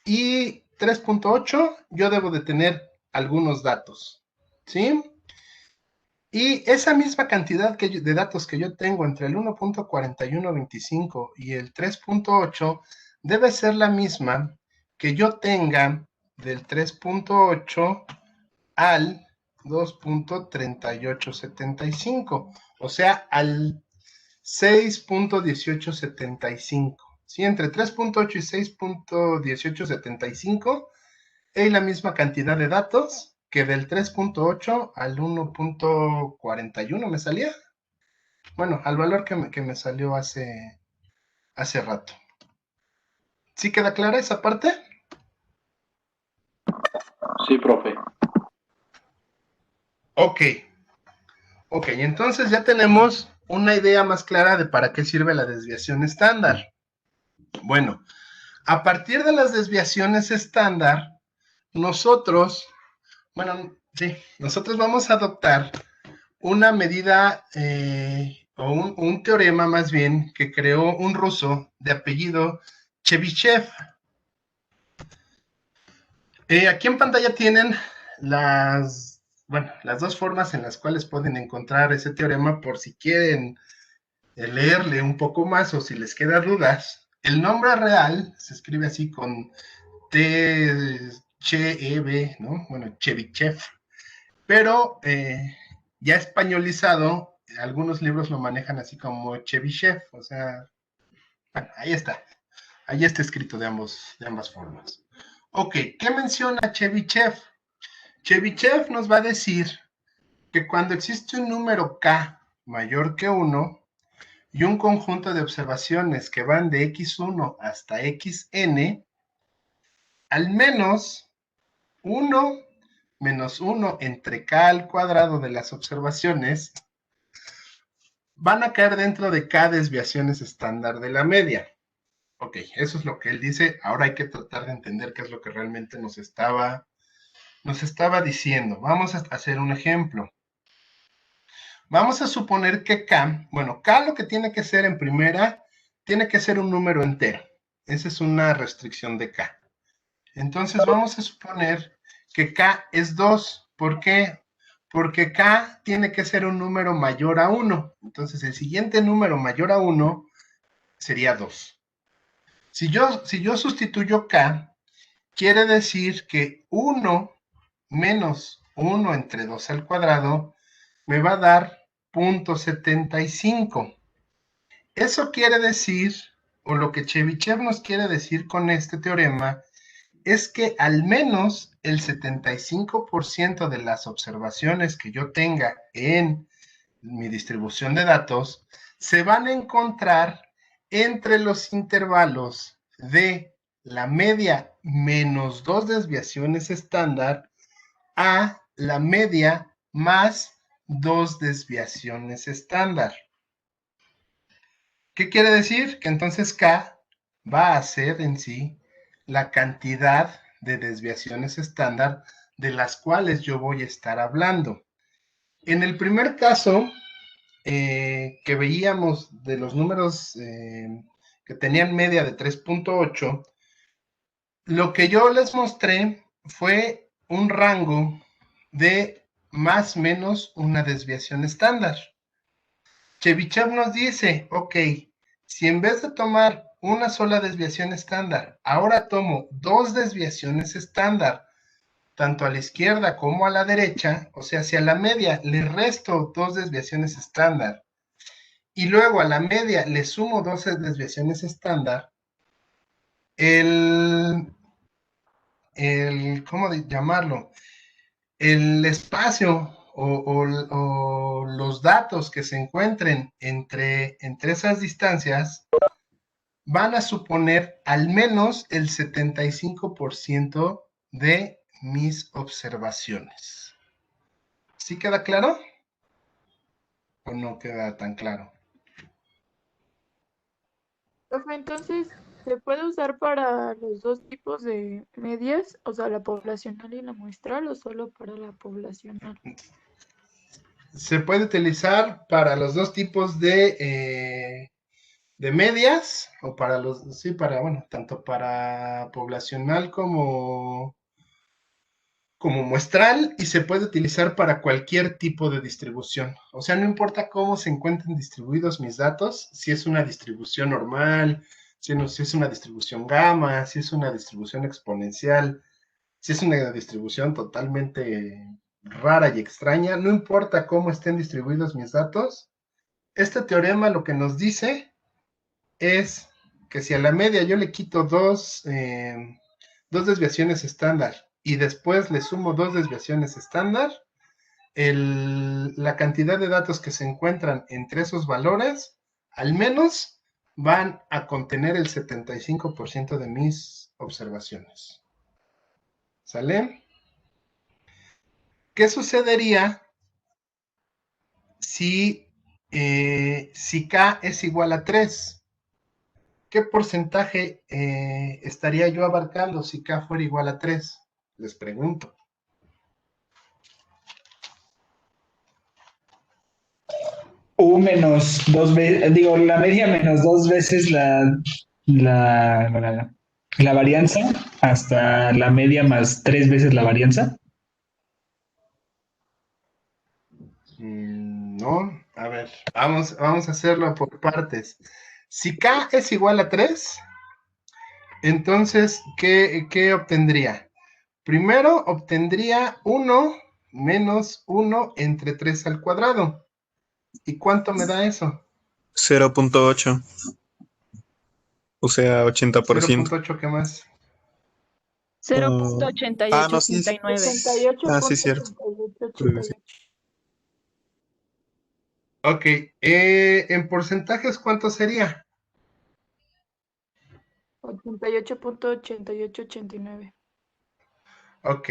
y 3.8 yo debo de tener algunos datos, ¿sí? Y esa misma cantidad de datos que yo tengo entre el 1.4125 y el 3.8 debe ser la misma que yo tenga del 3.8 al 2.3875, o sea, al 6.1875. ¿Sí? Entre 3.8 y 6.1875 hay la misma cantidad de datos que del 3.8 al 1.41 me salía. Bueno, al valor que me salió hace rato. ¿Sí queda clara esa parte? Sí, profe. Ok, entonces ya tenemos una idea más clara de para qué sirve la desviación estándar. Bueno, a partir de las desviaciones estándar, nosotros vamos a adoptar una medida o un teorema más bien que creó un ruso de apellido Chebyshev. Aquí en pantalla tienen las dos formas en las cuales pueden encontrar ese teorema por si quieren leerle un poco más o si les quedan dudas. El nombre real se escribe así con T-H-E-B, ¿no? Bueno, Chebyshev. Pero ya españolizado, algunos libros lo manejan así como Chebyshev, o sea, bueno, ahí está escrito de ambas formas. Ok, ¿qué menciona Chebyshev? Chebyshev nos va a decir que cuando existe un número k mayor que 1 y un conjunto de observaciones que van de x1 hasta xn, al menos 1 menos 1 entre k al cuadrado de las observaciones van a caer dentro de k desviaciones estándar de la media. Ok, eso es lo que él dice. Ahora hay que tratar de entender qué es lo que realmente nos estaba diciendo. Vamos a hacer un ejemplo. Vamos a suponer que k lo que tiene que ser en primera, tiene que ser un número entero. Esa es una restricción de k. Entonces vamos a suponer que k es 2. ¿Por qué? Porque k tiene que ser un número mayor a 1. Entonces el siguiente número mayor a 1 sería 2. Si yo sustituyo k quiere decir que 1 menos 1 entre 2 al cuadrado me va a dar 0.75. Eso quiere decir, o lo que Chebyshev nos quiere decir con este teorema, es que al menos el 75% de las observaciones que yo tenga en mi distribución de datos se van a encontrar entre los intervalos de la media menos 2 desviaciones estándar a la media más 2 desviaciones estándar. ¿Qué quiere decir? Que entonces K va a ser en sí la cantidad de desviaciones estándar de las cuales yo voy a estar hablando. En el primer caso que veíamos de los números que tenían media de 3.8, lo que yo les mostré fue un rango de más o menos una desviación estándar. Chebyshev nos dice, ok, si en vez de tomar una sola desviación estándar, ahora tomo 2 desviaciones estándar, tanto a la izquierda como a la derecha, o sea, si a la media le resto 2 desviaciones estándar, y luego a la media le sumo 12 desviaciones estándar, ¿cómo llamarlo? El espacio o los datos que se encuentren entre esas distancias van a suponer al menos el 75% de mis observaciones. ¿Sí queda claro? ¿O no queda tan claro? Profe, entonces, ¿se puede usar para los dos tipos de medias? O sea, la poblacional y la muestral, o solo para la poblacional. Se puede utilizar para los dos tipos de medias, o para sí, bueno, tanto para poblacional como muestral, y se puede utilizar para cualquier tipo de distribución. O sea, no importa cómo se encuentren distribuidos mis datos, si es una distribución normal, si es una distribución gamma, si es una distribución exponencial, si es una distribución totalmente rara y extraña, no importa cómo estén distribuidos mis datos, este teorema lo que nos dice es que si a la media yo le quito dos desviaciones estándar y después le sumo 2 desviaciones estándar, la cantidad de datos que se encuentran entre esos valores, al menos van a contener el 75% de mis observaciones. ¿Sale? ¿Qué sucedería si K es igual a 3? ¿Qué porcentaje estaría yo abarcando si K fuera igual a 3? Les pregunto. Menos 2 veces, digo, la media menos 2 veces la varianza, hasta la media más 3 veces la varianza. No, a ver, vamos a hacerlo por partes. Si K es igual a 3, entonces, ¿qué obtendría? Primero obtendría 1 menos 1 entre 3 al cuadrado. ¿Y cuánto me da eso? 0.8. O sea, 80%. 0.8, ¿qué más? 0.8889. No, sí. Sí, cierto. Creo que sí. Ok, en porcentajes, ¿cuánto sería? 88.8889. Ok,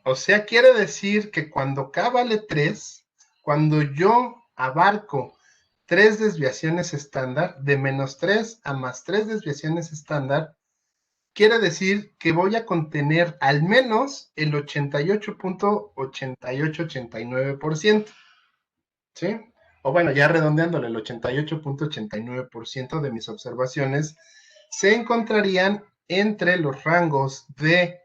o sea, quiere decir que cuando K vale 3, cuando yo abarco 3 desviaciones estándar, de menos 3 a más 3 desviaciones estándar, quiere decir que voy a contener al menos el 88.8889%, ¿sí? O bueno, ya redondeándole, el 88.89% de mis observaciones se encontrarían entre los rangos de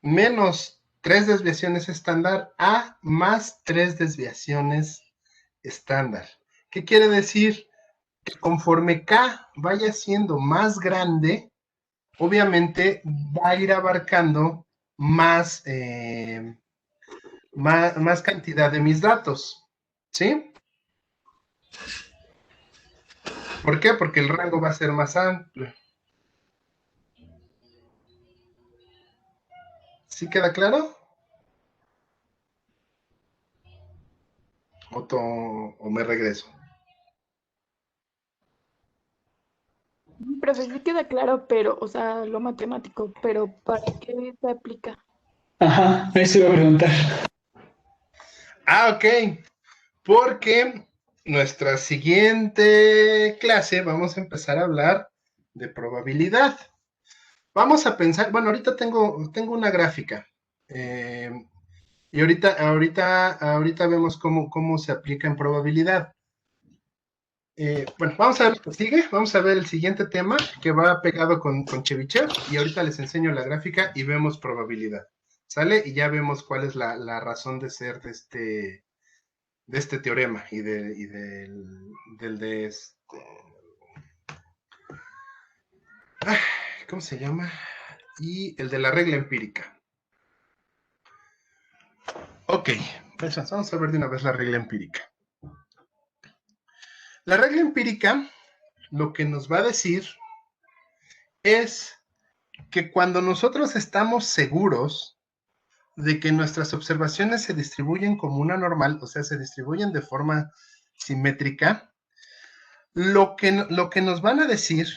menos 3 desviaciones estándar a más 3 desviaciones estándar. ¿Qué quiere decir? Que conforme K vaya siendo más grande, obviamente va a ir abarcando más, más cantidad de mis datos, ¿sí? ¿Por qué? Porque el rango va a ser más amplio. ¿Sí queda claro? ¿O me regreso? Profe, sí queda claro, pero, o sea, lo matemático, pero ¿para qué se aplica? Ajá, eso iba a preguntar. Ah, ok. Porque nuestra siguiente clase vamos a empezar a hablar de probabilidad. Vamos a pensar, bueno, ahorita tengo una gráfica. Y ahorita vemos cómo se aplica en probabilidad. Bueno, vamos a ver lo que sigue. Vamos a ver el siguiente tema que va pegado con Chebyshev. Y ahorita les enseño la gráfica y vemos probabilidad. ¿Sale? Y ya vemos cuál es la razón de ser de este teorema y del de ¿cómo se llama? Y el de la regla empírica. Ok, pues vamos a ver de una vez la regla empírica. La regla empírica lo que nos va a decir es que cuando nosotros estamos seguros de que nuestras observaciones se distribuyen como una normal, o sea, se distribuyen de forma simétrica, lo que nos van a decir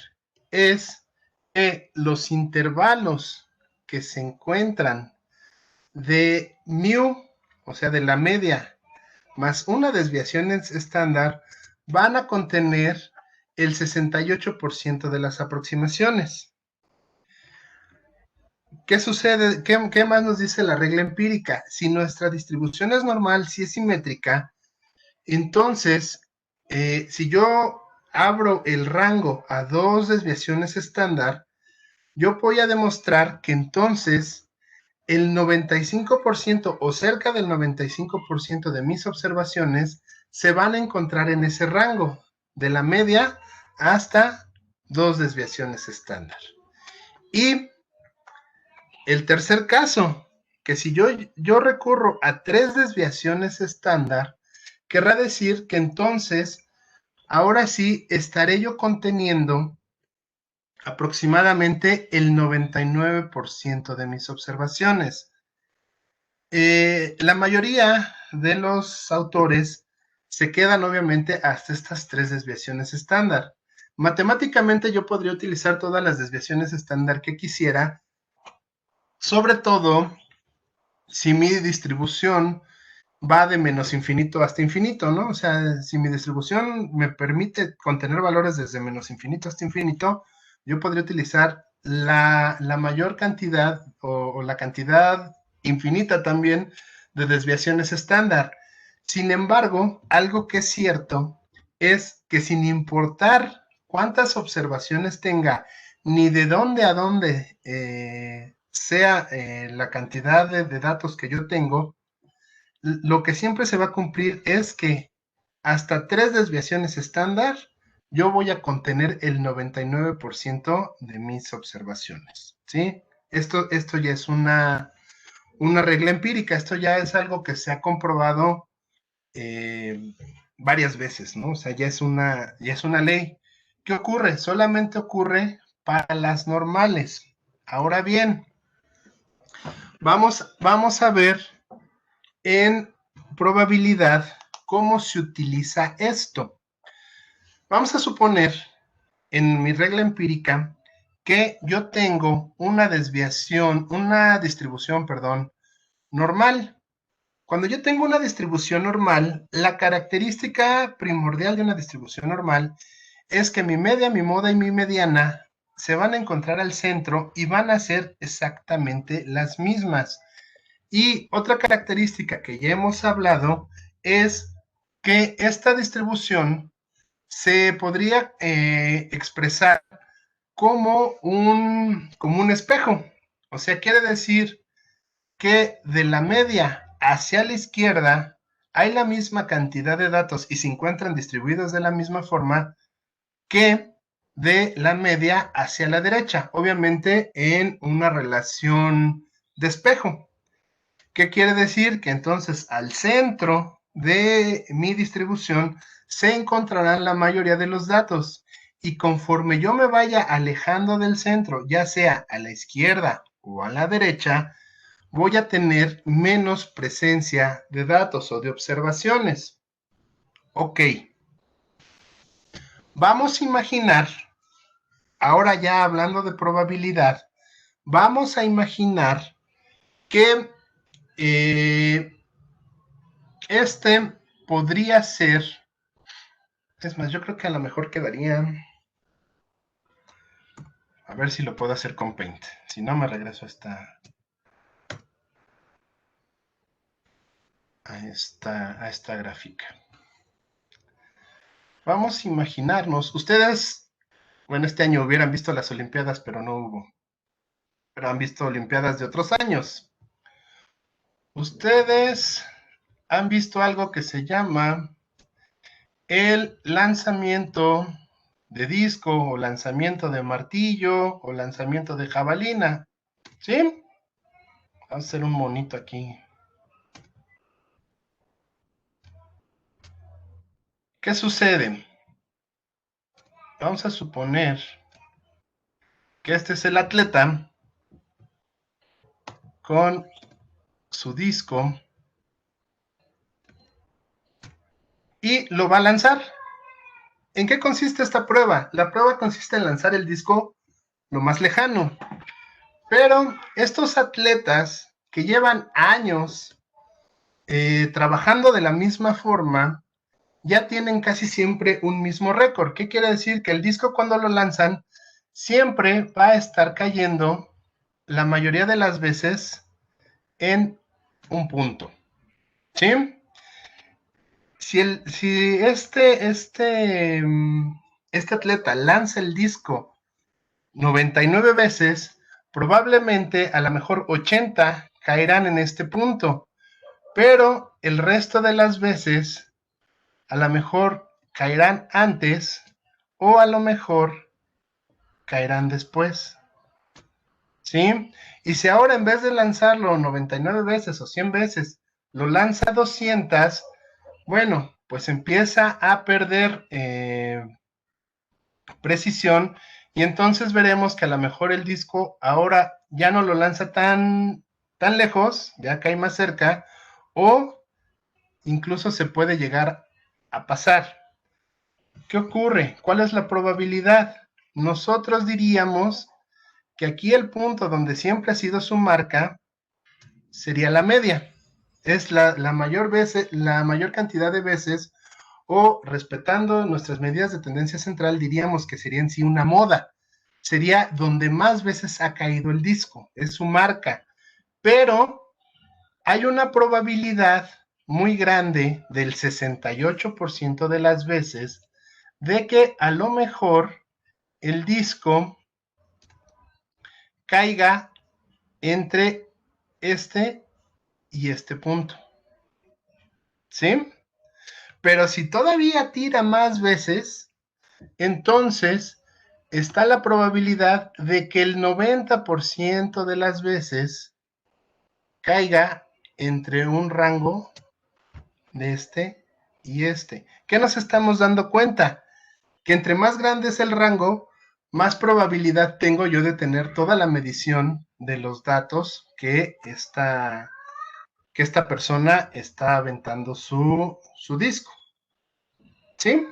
es que los intervalos que se encuentran de mu, o sea, de la media, más una desviación estándar, van a contener el 68% de las aproximaciones. ¿Qué sucede? ¿Qué más nos dice la regla empírica? Si nuestra distribución es normal, si es simétrica, entonces, si yo abro el rango a 2 desviaciones estándar, yo voy a demostrar que entonces el 95% o cerca del 95% de mis observaciones se van a encontrar en ese rango, de la media hasta 2 desviaciones estándar. Y el tercer caso, que si yo recurro a 3 desviaciones estándar, querrá decir que entonces, ahora sí, estaré yo conteniendo aproximadamente el 99% de mis observaciones. La mayoría de los autores se quedan obviamente hasta estas 3 desviaciones estándar. Matemáticamente yo podría utilizar todas las desviaciones estándar que quisiera, sobre todo si mi distribución va de menos infinito hasta infinito, ¿no? O sea, si mi distribución me permite contener valores desde menos infinito hasta infinito, yo podría utilizar la mayor cantidad o la cantidad infinita también de desviaciones estándar. Sin embargo, algo que es cierto es que sin importar cuántas observaciones tenga, ni de dónde a dónde sea la cantidad de datos que yo tengo, lo que siempre se va a cumplir es que hasta 3 desviaciones estándar, yo voy a contener el 99% de mis observaciones, ¿sí? Esto ya es una regla empírica, esto ya es algo que se ha comprobado varias veces, ¿no? O sea, ya es una ley. ¿Qué ocurre? Solamente ocurre para las normales. Ahora bien, vamos a ver en probabilidad cómo se utiliza esto. Vamos a suponer en mi regla empírica que yo tengo una distribución, normal. Cuando yo tengo una distribución normal, la característica primordial de una distribución normal es que mi media, mi moda y mi mediana se van a encontrar al centro y van a ser exactamente las mismas. Y otra característica que ya hemos hablado es que esta distribución se podría expresar como un espejo. O sea, quiere decir que de la media hacia la izquierda hay la misma cantidad de datos y se encuentran distribuidos de la misma forma que de la media hacia la derecha, obviamente en una relación de espejo. ¿Qué quiere decir? Que entonces al centro de mi distribución se encontrarán la mayoría de los datos, y conforme yo me vaya alejando del centro, ya sea a la izquierda o a la derecha, voy a tener menos presencia de datos o de observaciones. Ok. Vamos a imaginar, ahora ya hablando de probabilidad, vamos a imaginar que este podría ser, es más, yo creo que a lo mejor quedaría, a ver si lo puedo hacer con Paint, si no me regreso a esta gráfica. Vamos a imaginarnos, ustedes, bueno, este año hubieran visto las Olimpiadas, pero no hubo, pero han visto Olimpiadas de otros años. Ustedes han visto algo que se llama el lanzamiento de disco, o lanzamiento de martillo, o lanzamiento de jabalina, ¿sí? Vamos a hacer un monito aquí. ¿Qué sucede? Vamos a suponer que este es el atleta con su disco y lo va a lanzar. ¿En qué consiste esta prueba? La prueba consiste en lanzar el disco lo más lejano. Pero estos atletas que llevan años trabajando de la misma forma, ya tienen casi siempre un mismo récord. ¿Qué quiere decir? Que el disco, cuando lo lanzan, siempre va a estar cayendo la mayoría de las veces en un punto, ¿sí? Si este atleta lanza el disco 99 veces, probablemente a lo mejor 80 caerán en este punto, pero el resto de las veces a lo mejor caerán antes, o a lo mejor caerán después, ¿sí? Y si ahora, en vez de lanzarlo 99 veces o 100 veces, lo lanza 200, bueno, pues empieza a perder precisión, y entonces veremos que a lo mejor el disco ahora ya no lo lanza tan lejos, ya cae más cerca, o incluso se puede llegar a pasar. ¿Qué ocurre? ¿Cuál es la probabilidad? Nosotros diríamos que aquí el punto donde siempre ha sido su marca sería la media. Es la mayor cantidad de veces, o respetando nuestras medidas de tendencia central, diríamos que sería en sí una moda. Sería donde más veces ha caído el disco, es su marca. Pero hay una probabilidad muy grande, del 68% de las veces, de que a lo mejor el disco caiga entre este y este punto, ¿sí? Pero si todavía tira más veces, entonces está la probabilidad de que el 90% de las veces caiga entre un rango de este y este. ¿Qué nos estamos dando cuenta? Que entre más grande es el rango, más probabilidad tengo yo de tener toda la medición de los datos que esta persona está aventando su disco, ¿sí?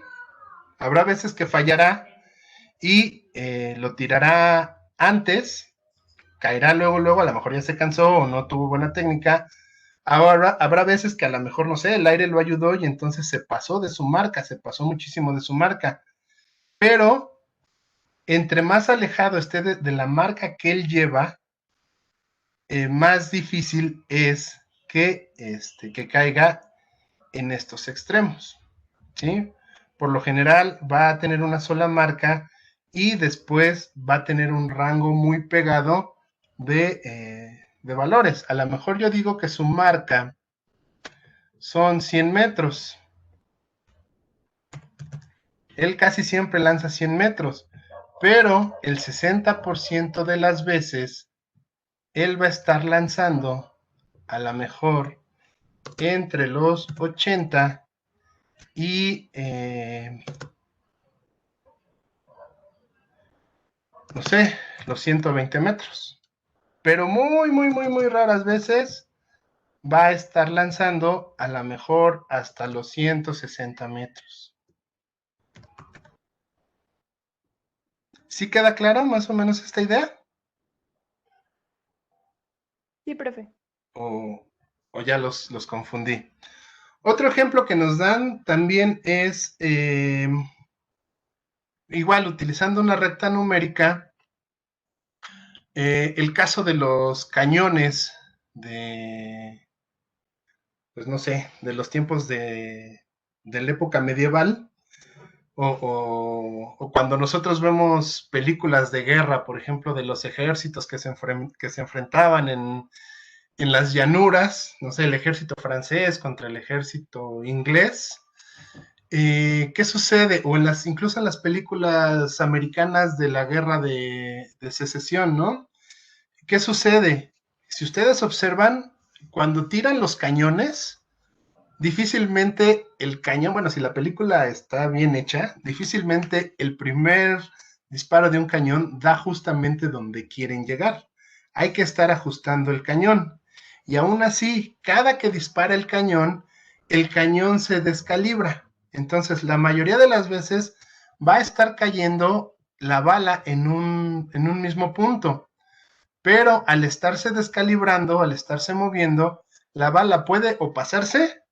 Habrá veces que fallará y lo tirará antes, caerá luego, a lo mejor ya se cansó o no tuvo buena técnica. Ahora habrá veces que a lo mejor, no sé, el aire lo ayudó y entonces se pasó de su marca, se pasó muchísimo de su marca. Pero entre más alejado esté de la marca que él lleva, más difícil es que caiga en estos extremos, ¿sí? Por lo general va a tener una sola marca, y después va a tener un rango muy pegado de valores. A lo mejor yo digo que su marca son 100 metros. Él casi siempre lanza 100 metros, pero el 60% de las veces él va a estar lanzando a lo mejor entre los 80 y no sé, los 120 metros. Pero muy raras veces va a estar lanzando a lo mejor hasta los 160 metros. ¿Sí queda claro más o menos esta idea? Sí, profe. ¿O ya los confundí? Otro ejemplo que nos dan también es, igual utilizando una recta numérica, el caso de los cañones de, pues no sé, de los tiempos de la época medieval, o cuando nosotros vemos películas de guerra, por ejemplo, de los ejércitos que se enfrentaban en las llanuras, no sé, el ejército francés contra el ejército inglés. ¿Qué sucede? O incluso en las películas americanas de la guerra de secesión, ¿no? ¿Qué sucede? Si ustedes observan, cuando tiran los cañones, difícilmente el cañón, bueno, si la película está bien hecha, difícilmente el primer disparo de un cañón da justamente donde quieren llegar. Hay que estar ajustando el cañón. Y aún así, cada que dispara el cañón se descalibra. Entonces, la mayoría de las veces va a estar cayendo la bala en un mismo punto. Pero al estarse descalibrando, al estarse moviendo, la bala puede o pasarse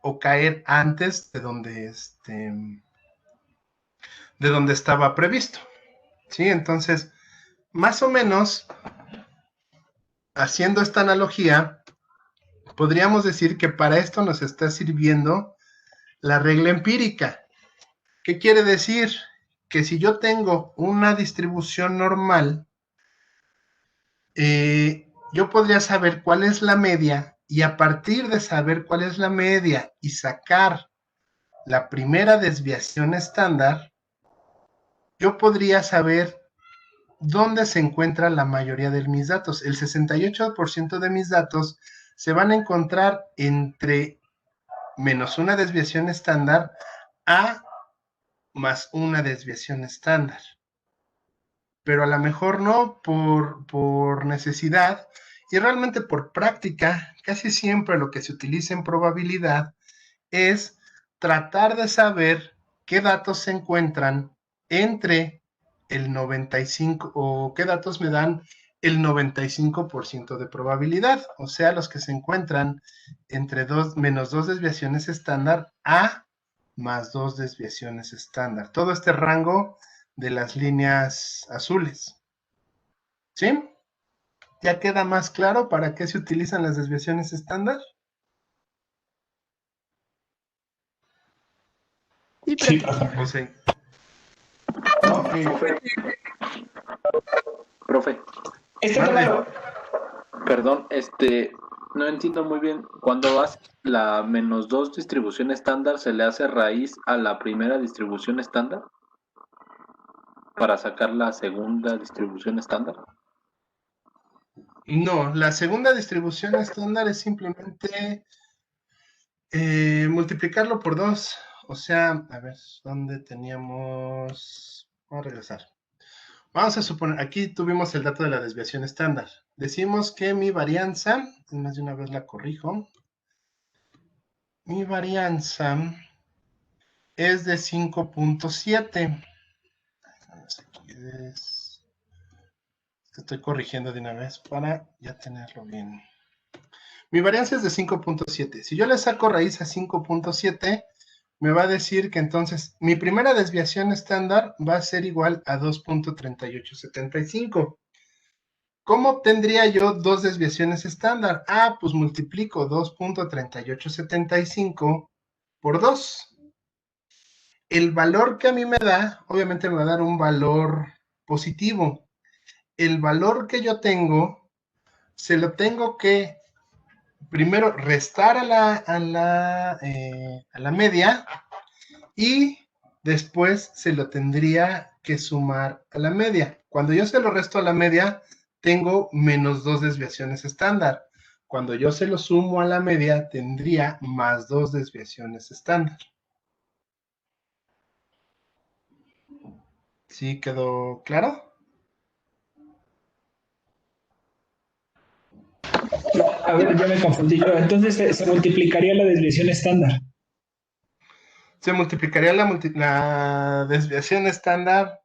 o caer antes de donde estaba previsto. ¿Sí? Entonces, más o menos, haciendo esta analogía, podríamos decir que para esto nos está sirviendo la regla empírica. ¿Qué quiere decir? Que si yo tengo una distribución normal, yo podría saber cuál es la media, y a partir de saber cuál es la media y sacar la primera desviación estándar, yo podría saber dónde se encuentra la mayoría de mis datos. El 68% de mis datos se van a encontrar entre menos una desviación estándar a más una desviación estándar. Pero a lo mejor no por necesidad, y realmente por práctica. Casi siempre lo que se utiliza en probabilidad es tratar de saber qué datos se encuentran entre el 95, o qué datos me dan el 95% de probabilidad, o sea, los que se encuentran entre menos 2 desviaciones estándar a más 2 desviaciones estándar. Todo este rango de las líneas azules. ¿Sí? ¿Ya queda más claro para qué se utilizan las desviaciones estándar? Sí, Sí, profe. profe. Profe, Está claro. perdón, no entiendo muy bien. Cuando hace la -2 distribución estándar, ¿se le hace raíz a la primera distribución estándar para sacar la segunda distribución estándar? No, la segunda distribución estándar es simplemente multiplicarlo por 2. O sea, a ver, ¿dónde teníamos? Vamos a regresar. Vamos a suponer, aquí tuvimos el dato de la desviación estándar. Decimos que mi varianza, más de una vez la corrijo, mi varianza es de 5.7. Estoy corrigiendo de una vez para ya tenerlo bien. Mi varianza es de 5.7. Si yo le saco raíz a 5.7, me va a decir que entonces mi primera desviación estándar va a ser igual a 2.3875. ¿Cómo obtendría yo dos desviaciones estándar? Pues multiplico 2.3875 por 2. El valor que a mí me da, obviamente me va a dar un valor positivo. El valor que yo tengo, se lo tengo que primero restar a la media y después se lo tendría que sumar a la media. Cuando yo se lo resto a la media, tengo menos 2 desviaciones estándar. Cuando yo se lo sumo a la media, tendría más 2 desviaciones estándar. ¿Sí quedó claro? No, a ver, ya me confundí. No, entonces se multiplicaría la desviación estándar. Se multiplicaría la desviación estándar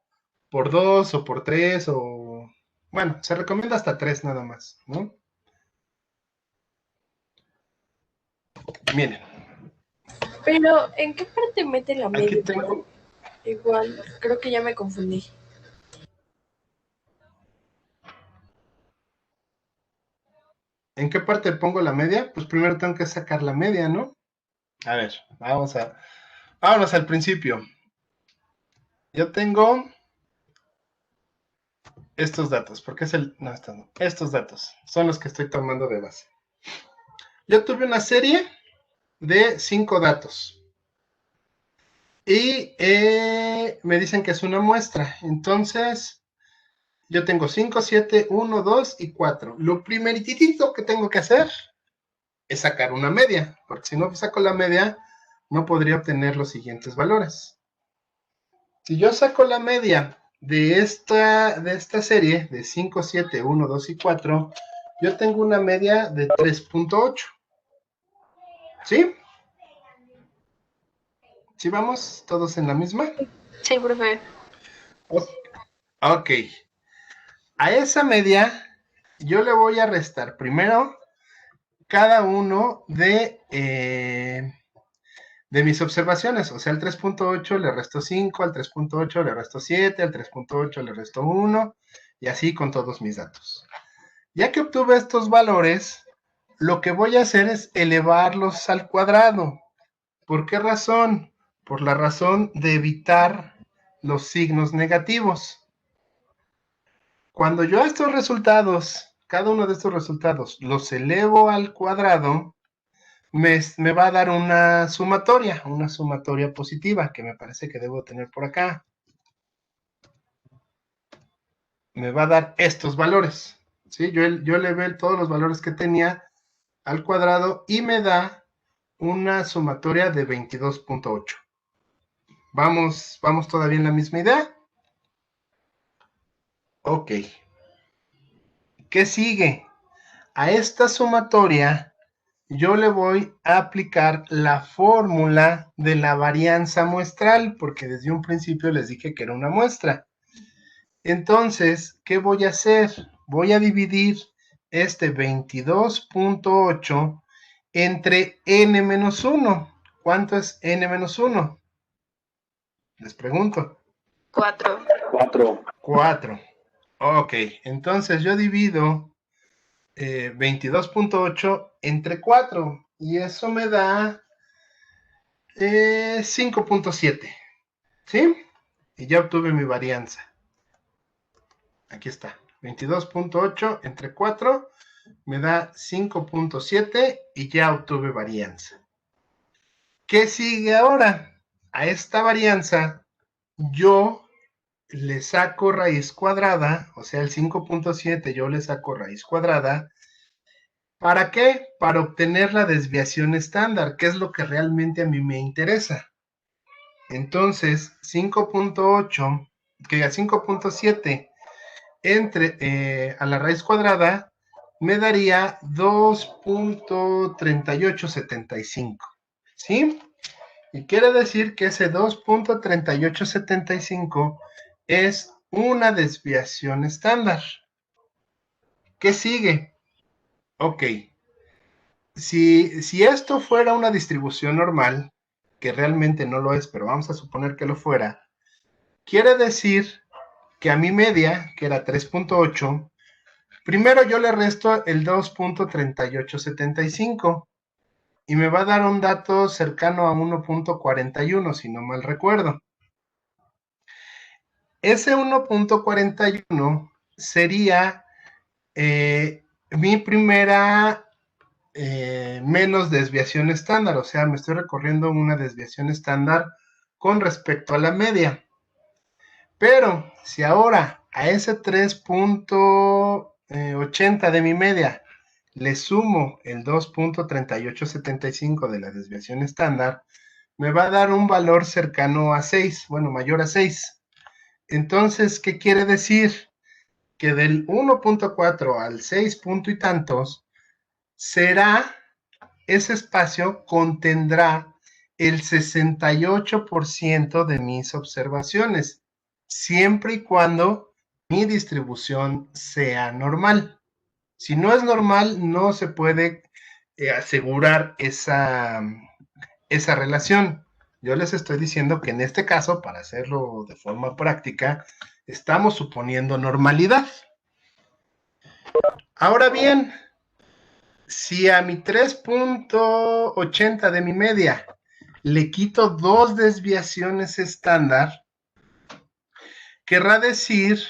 por 2 o por 3 o... Bueno, se recomienda hasta 3 nada más, ¿no? Miren. Pero, ¿en qué parte mete la media? Aquí tengo... Igual, creo que ya me confundí. ¿En qué parte pongo la media? Pues primero tengo que sacar la media, ¿no? A ver, vámonos al principio. Yo tengo estos datos, porque es el... No, estos datos son los que estoy tomando de base. Yo tuve una serie de 5 datos. Y me dicen que es una muestra. Entonces, yo tengo 5, 7, 1, 2 y 4. Lo primeritito que tengo que hacer es sacar una media, porque si no saco la media, no podría obtener los siguientes valores. Si yo saco la media de esta serie de 5, 7, 1, 2 y 4, yo tengo una media de 3.8. ¿Sí? ¿Sí vamos todos en la misma? Sí, profe. Ok. A esa media yo le voy a restar primero cada uno de mis observaciones. O sea, al 3.8 le resto 5, al 3.8 le resto 7, al 3.8 le resto 1, y así con todos mis datos. Ya que obtuve estos valores, lo que voy a hacer es elevarlos al cuadrado. ¿Por qué razón? Por la razón de evitar los signos negativos. Cuando yo a estos resultados, cada uno de estos resultados, los elevo al cuadrado, me va a dar una sumatoria positiva, que me parece que debo tener por acá. Me va a dar estos valores, ¿sí? Yo elevé todos los valores que tenía al cuadrado y me da una sumatoria de 22.8. ¿Vamos todavía en la misma idea? Ok. ¿Qué sigue? A esta sumatoria yo le voy a aplicar la fórmula de la varianza muestral, porque desde un principio les dije que era una muestra. Entonces, ¿qué voy a hacer? Voy a dividir este 22.8 entre n-1. ¿Cuánto es n-1? Les pregunto. 4. 4. Ok, entonces yo divido 22.8 entre 4 y eso me da 5.7, ¿sí? Y ya obtuve mi varianza. Aquí está, 22.8 entre 4 me da 5.7 y ya obtuve varianza. ¿Qué sigue ahora? A esta varianza yo le saco raíz cuadrada, o sea, el 5.7 yo le saco raíz cuadrada. ¿Para qué? Para obtener la desviación estándar, que es lo que realmente a mí me interesa. Entonces, 5.8, que a 5.7 entre a la raíz cuadrada me daría 2.3875, ¿sí? Y quiere decir que ese 2.3875 es una desviación estándar. ¿Qué sigue? Ok. Si esto fuera una distribución normal, que realmente no lo es, pero vamos a suponer que lo fuera, quiere decir que a mi media, que era 3.8, primero yo le resto el 2.3875 y me va a dar un dato cercano a 1.41, si no mal recuerdo. Ese 1.41 sería mi primera menos desviación estándar, o sea, me estoy recorriendo una desviación estándar con respecto a la media. Pero si ahora a ese 3.80 de mi media le sumo el 2.3875 de la desviación estándar, me va a dar un valor cercano a 6, bueno, mayor a 6. Entonces, ¿qué quiere decir? Que del 1.4 al 6 punto y tantos, ese espacio contendrá el 68% de mis observaciones, siempre y cuando mi distribución sea normal. Si no es normal, no se puede asegurar esa relación. Yo les estoy diciendo que en este caso, para hacerlo de forma práctica, estamos suponiendo normalidad. Ahora bien, si a mi 3.80 de mi media le quito 2 desviaciones estándar, querrá decir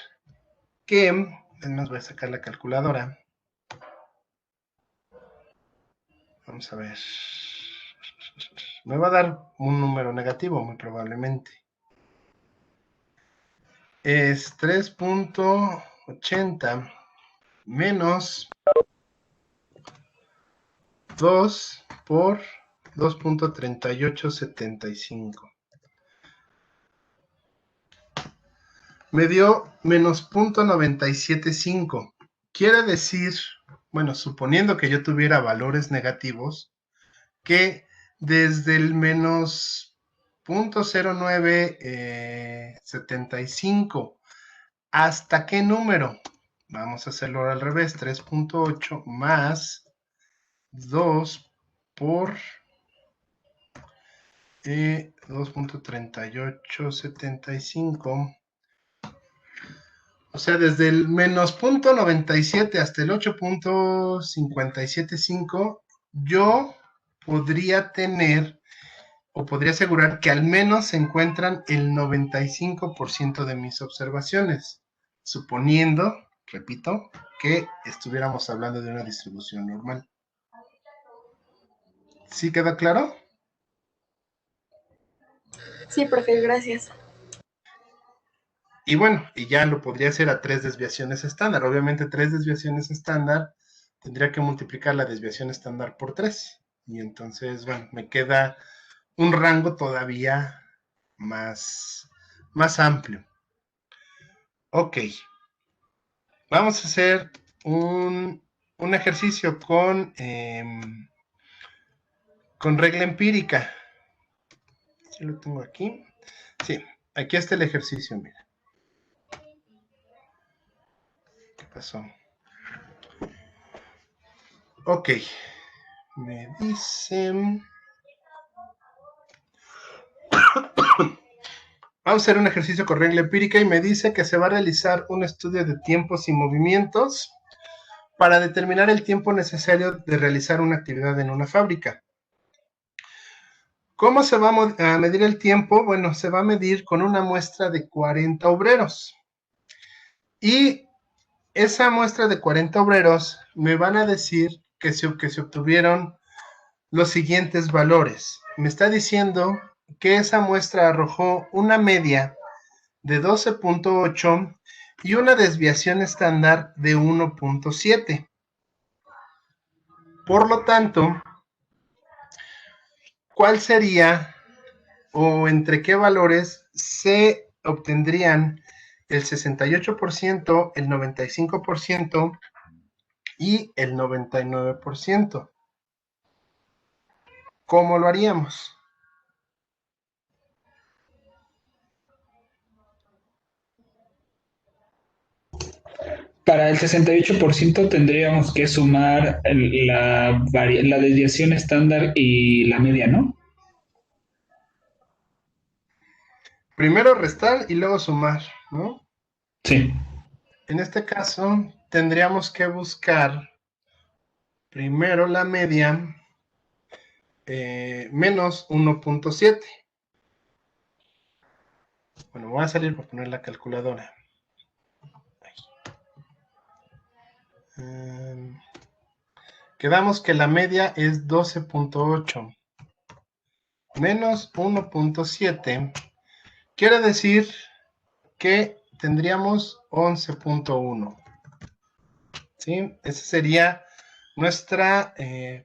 que, además voy a sacar la calculadora, vamos a ver, me va a dar un número negativo muy probablemente. Es 3.80 menos 2 por 2.3875. Me dio menos 0.975. Quiere decir, bueno, suponiendo que yo tuviera valores negativos, que desde el menos 0.0975 ¿hasta qué número? Vamos a hacerlo al revés, 3.8 más 2 por 2.3875. O sea, desde el menos 0.97 hasta el 8.575, yo podría tener o podría asegurar que al menos se encuentran el 95% de mis observaciones, suponiendo, repito, que estuviéramos hablando de una distribución normal. ¿Sí queda claro? Sí, profe, gracias. Y bueno, y ya lo podría hacer a 3 desviaciones estándar. Obviamente 3 desviaciones estándar, tendría que multiplicar la desviación estándar por 3. Y entonces, bueno, me queda un rango todavía más amplio. Ok. Vamos a hacer un ejercicio con regla empírica. ¿Sí lo tengo aquí? Sí, aquí está el ejercicio, mira. ¿Qué pasó? Ok. Me dicen... Vamos a hacer un ejercicio con regla empírica y me dice que se va a realizar un estudio de tiempos y movimientos para determinar el tiempo necesario de realizar una actividad en una fábrica. ¿Cómo se va a medir el tiempo? Bueno, se va a medir con una muestra de 40 obreros. Y esa muestra de 40 obreros me van a decir que se obtuvieron los siguientes valores. Me está diciendo que esa muestra arrojó una media de 12.8 y una desviación estándar de 1.7. Por lo tanto, ¿cuál sería o entre qué valores se obtendrían el 68%, el 95% y el 99%? ¿Cómo lo haríamos? Para el 68% tendríamos que sumar la desviación estándar y la media, ¿no? Primero restar y luego sumar, ¿no? Sí. En este caso, tendríamos que buscar primero la media menos 1.7. Bueno, voy a salir para poner la calculadora. Quedamos que la media es 12.8. menos 1.7 quiere decir que tendríamos 11.1. ¿Sí? Esa sería nuestra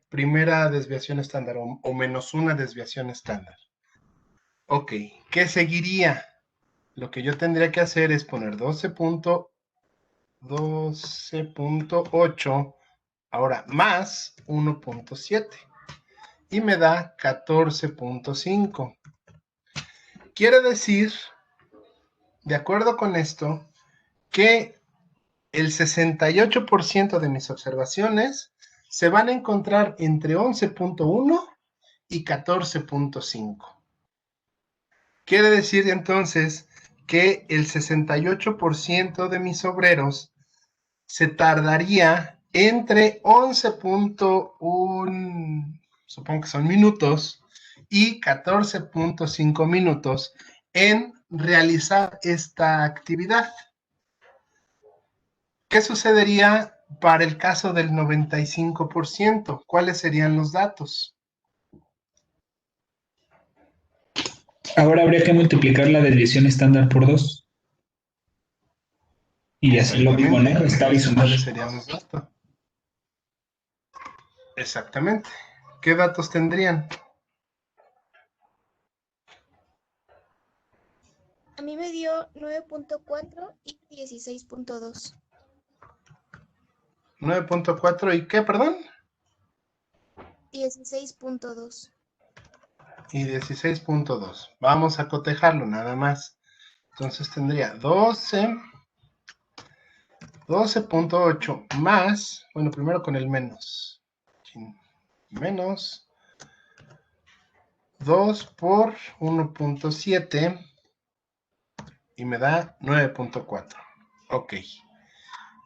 primera desviación estándar o menos una desviación estándar. Ok, ¿qué seguiría? Lo que yo tendría que hacer es poner 12.8 ahora más 1.7 y me da 14.5. Quiere decir, de acuerdo con esto, que el 68% de mis observaciones se van a encontrar entre 11.1 y 14.5. Quiere decir entonces que el 68% de mis obreros se tardaría entre 11.1, supongo que son minutos, y 14.5 minutos en realizar esta actividad. ¿Qué sucedería para el caso del 95%? ¿Cuáles serían los datos? Ahora habría que multiplicar la desviación estándar por 2. Y hacer lo mismo, ¿no? Restar y sumar. ¿Cuáles serían los datos? Exactamente. ¿Qué datos tendrían? A mí me dio 9.4 y 16.2. 9.4 y ¿qué, perdón? 16.2. Y 16.2. Vamos a cotejarlo nada más. Entonces tendría 12.8 más, bueno, primero con el menos. Menos 2 por 1.7 y me da 9.4. Ok.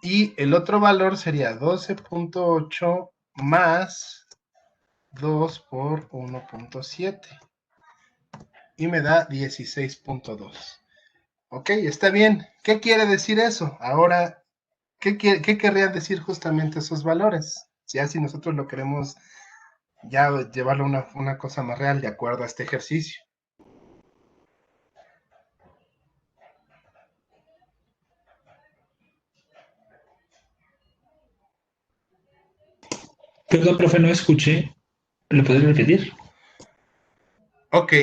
Y el otro valor sería 12.8 más 2 por 1.7 y me da 16.2. Ok, está bien. ¿Qué quiere decir eso? Ahora, ¿qué querrían decir justamente esos valores? Ya si nosotros lo queremos ya llevarlo a una cosa más real de acuerdo a este ejercicio. Perdón, profe, no escuché. ¿Lo puedes repetir? Ok.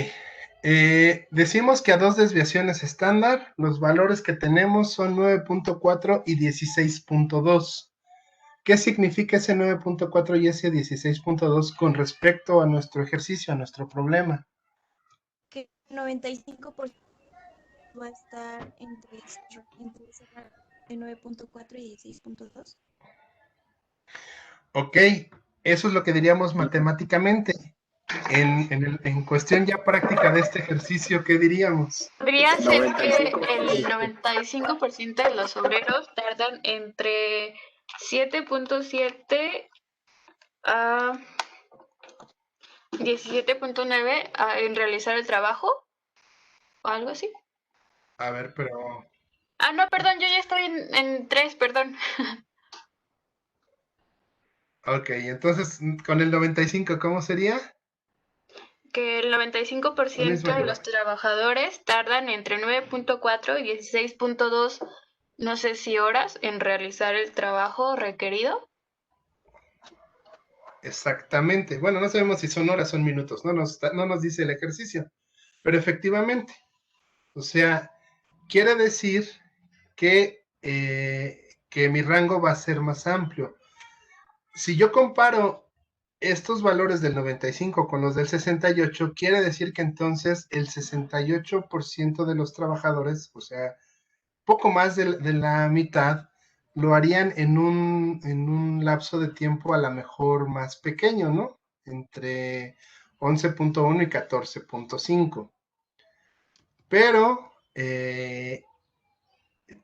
Decimos que a dos desviaciones estándar, los valores que tenemos son 9.4 y 16.2. ¿Qué significa ese 9.4 y ese 16.2 con respecto a nuestro ejercicio, a nuestro problema? Que 95% va a estar entre ese rango de 9.4 y 16.2. Ok, eso es lo que diríamos matemáticamente. En cuestión ya práctica de este ejercicio, ¿qué diríamos? Podría ser que el 95% de los obreros tardan entre 7.7 a 17.9 en realizar el trabajo o algo así. A ver, pero... Ah, no, perdón, yo ya estoy en 3, perdón. Ok, entonces, con el 95, ¿cómo sería? Que el 95% de los trabajadores tardan entre 9.4 y 16.2, no sé si horas, en realizar el trabajo requerido. Exactamente. Bueno, no sabemos si son horas o son minutos, no nos dice el ejercicio, pero efectivamente. O sea, quiere decir que mi rango va a ser más amplio. Si yo comparo estos valores del 95 con los del 68, quiere decir que entonces el 68% de los trabajadores, o sea, poco más de la mitad, lo harían en un lapso de tiempo a lo mejor más pequeño, ¿no? Entre 11.1 y 14.5. Pero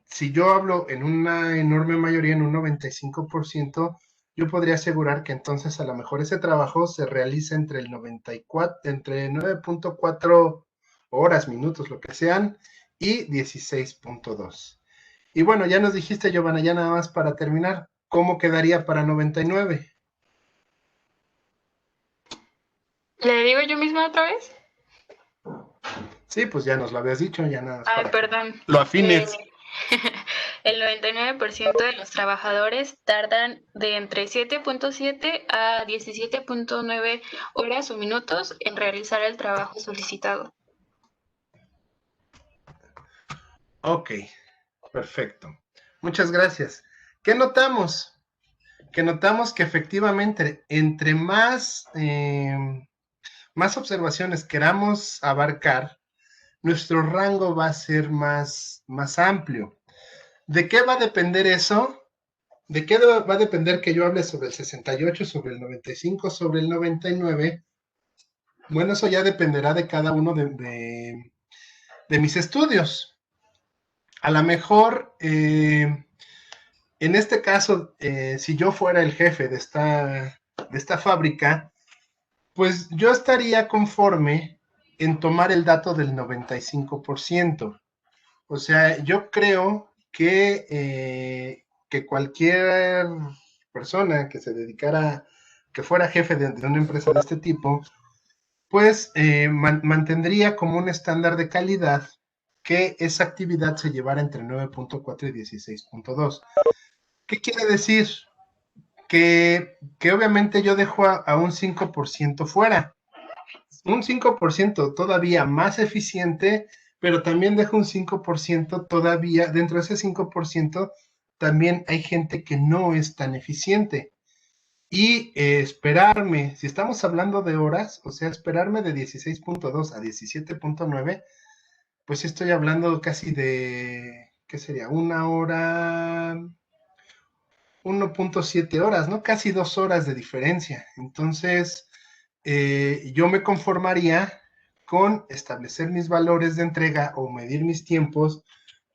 si yo hablo en una enorme mayoría, en un 95%, yo podría asegurar que entonces a lo mejor ese trabajo se realiza entre el 94, entre 9.4 horas, minutos, lo que sean, y 16.2. Y bueno, ya nos dijiste, Giovanna, ya nada más para terminar, ¿cómo quedaría para 99? ¿Le digo yo misma otra vez? Sí, pues ya nos lo habías dicho, ya nada. Ay, perdón. Lo afines. El 99% de los trabajadores tardan de entre 7.7 a 17.9 horas o minutos en realizar el trabajo solicitado. Ok, perfecto. Muchas gracias. ¿Qué notamos? Que notamos que efectivamente entre más observaciones queramos abarcar, nuestro rango va a ser más amplio. ¿De qué va a depender eso? ¿De qué va a depender que yo hable sobre el 68, sobre el 95, sobre el 99? Bueno, eso ya dependerá de cada uno de mis estudios. A lo mejor, en este caso, si yo fuera el jefe de esta fábrica, pues yo estaría conforme en tomar el dato del 95%. O sea, yo creo que cualquier persona que se dedicara, que fuera jefe de una empresa de este tipo, pues mantendría como un estándar de calidad que esa actividad se llevara entre 9.4 y 16.2. ¿Qué quiere decir? Que obviamente yo dejo a un 5% fuera. Un 5% todavía más eficiente, pero también dejo un 5% todavía, dentro de ese 5% también hay gente que no es tan eficiente. Y esperarme, si estamos hablando de horas, o sea, esperarme de 16.2 a 17.9, pues estoy hablando casi de, ¿qué sería? 1 hora, 1.7 horas, ¿no? Casi 2 horas de diferencia. Entonces, yo me conformaría con establecer mis valores de entrega o medir mis tiempos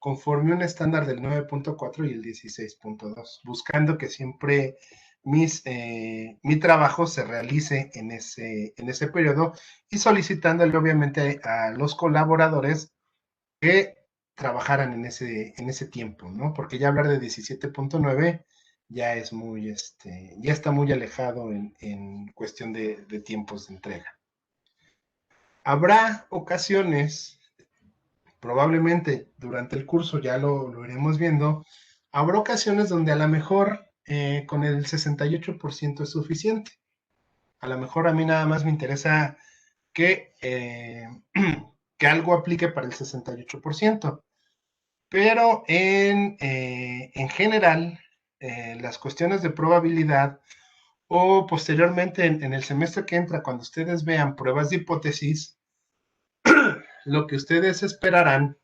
conforme un estándar del 9.4 y el 16.2, buscando que siempre mi trabajo se realice en ese periodo y solicitándole obviamente a los colaboradores que trabajaran en ese tiempo, ¿no? Porque ya hablar de 17.9 ya es muy, ya está muy alejado en cuestión de tiempos de entrega. Habrá ocasiones, probablemente durante el curso ya lo iremos viendo, habrá ocasiones donde a lo mejor con el 68% es suficiente. A lo mejor a mí nada más me interesa que algo aplique para el 68%. Pero en general, las cuestiones de probabilidad o posteriormente en el semestre que entra, cuando ustedes vean pruebas de hipótesis, lo que ustedes esperarán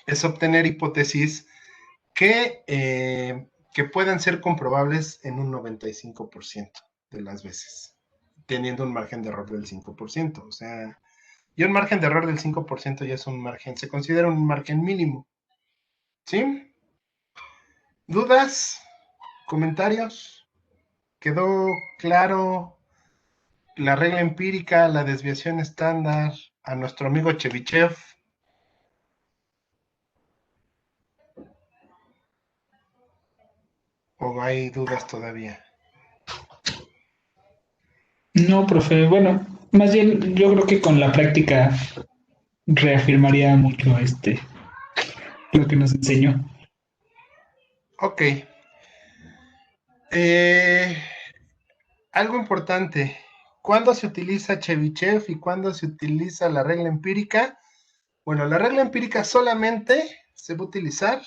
es obtener hipótesis que puedan ser comprobables en un 95% de las veces, teniendo un margen de error del 5%. O sea, y un margen de error del 5% ya es un margen, se considera un margen mínimo. ¿Sí? ¿Dudas? ¿Comentarios? ¿Quedó claro la regla empírica, la desviación estándar a nuestro amigo Chebyshev? ¿O hay dudas todavía? No, profe, bueno, más bien yo creo que con la práctica reafirmaría mucho lo que nos enseñó. Ok. Algo importante. ¿Cuándo se utiliza Chebyshev y cuándo se utiliza la regla empírica? Bueno, la regla empírica solamente se va a utilizar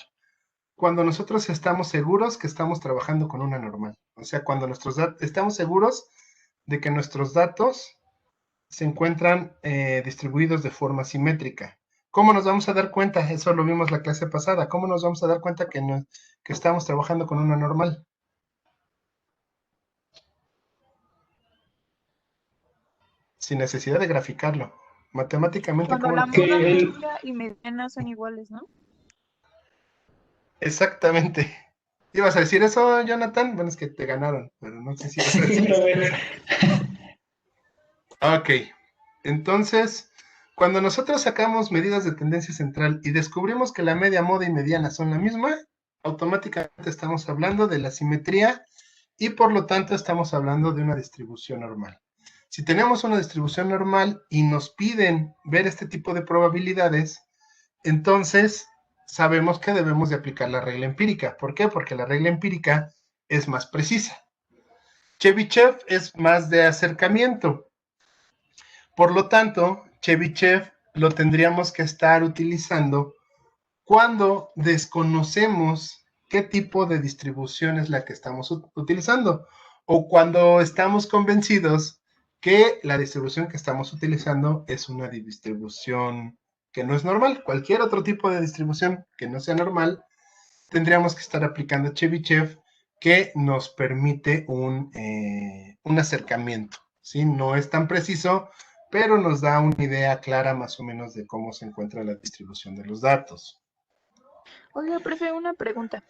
cuando nosotros estamos seguros que estamos trabajando con una normal. O sea, cuando estamos seguros de que nuestros datos se encuentran distribuidos de forma simétrica. ¿Cómo nos vamos a dar cuenta? Eso lo vimos la clase pasada. ¿Cómo nos vamos a dar cuenta que estamos trabajando con una normal? Sin necesidad de graficarlo. Matemáticamente, Cuando ¿cómo la lo moda podemos? media y mediana son iguales, ¿no? Exactamente. ¿Ibas a decir eso, Jonathan? Bueno, es que te ganaron, pero no sé si ibas a Sí, decir profe. eso. Ok. Entonces, cuando nosotros sacamos medidas de tendencia central y descubrimos que la media, moda y mediana son la misma, automáticamente estamos hablando de la simetría y por lo tanto estamos hablando de una distribución normal. Si tenemos una distribución normal y nos piden ver este tipo de probabilidades, entonces sabemos que debemos de aplicar la regla empírica. ¿Por qué? Porque la regla empírica es más precisa. Chebyshev es más de acercamiento. Por lo tanto, Chebyshev lo tendríamos que estar utilizando cuando desconocemos qué tipo de distribución es la que estamos utilizando, o cuando estamos convencidos que la distribución que estamos utilizando es una distribución que no es normal. Cualquier otro tipo de distribución que no sea normal, tendríamos que estar aplicando Chebyshev, que nos permite un acercamiento, ¿sí? No es tan preciso, pero nos da una idea clara más o menos de cómo se encuentra la distribución de los datos. Oiga, profe, una pregunta.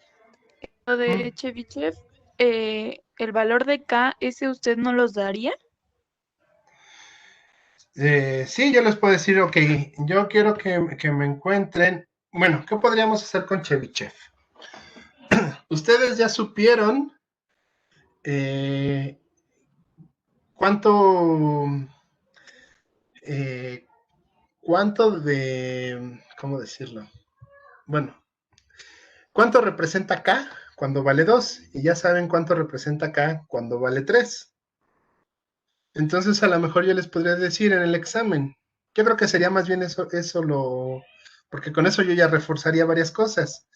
Lo de Chebyshev, el valor de K, ¿ese usted no los daría? Sí, yo les puedo decir, ok, yo quiero que me encuentren. Bueno, ¿qué podríamos hacer con Chebyshev? Ustedes ya supieron cuánto de, ¿cómo decirlo? Bueno, ¿cuánto representa K cuando vale 2? Y ya saben cuánto representa K cuando vale 3. Entonces, a lo mejor yo les podría decir en el examen. Yo creo que sería más bien eso porque con eso yo ya reforzaría varias cosas.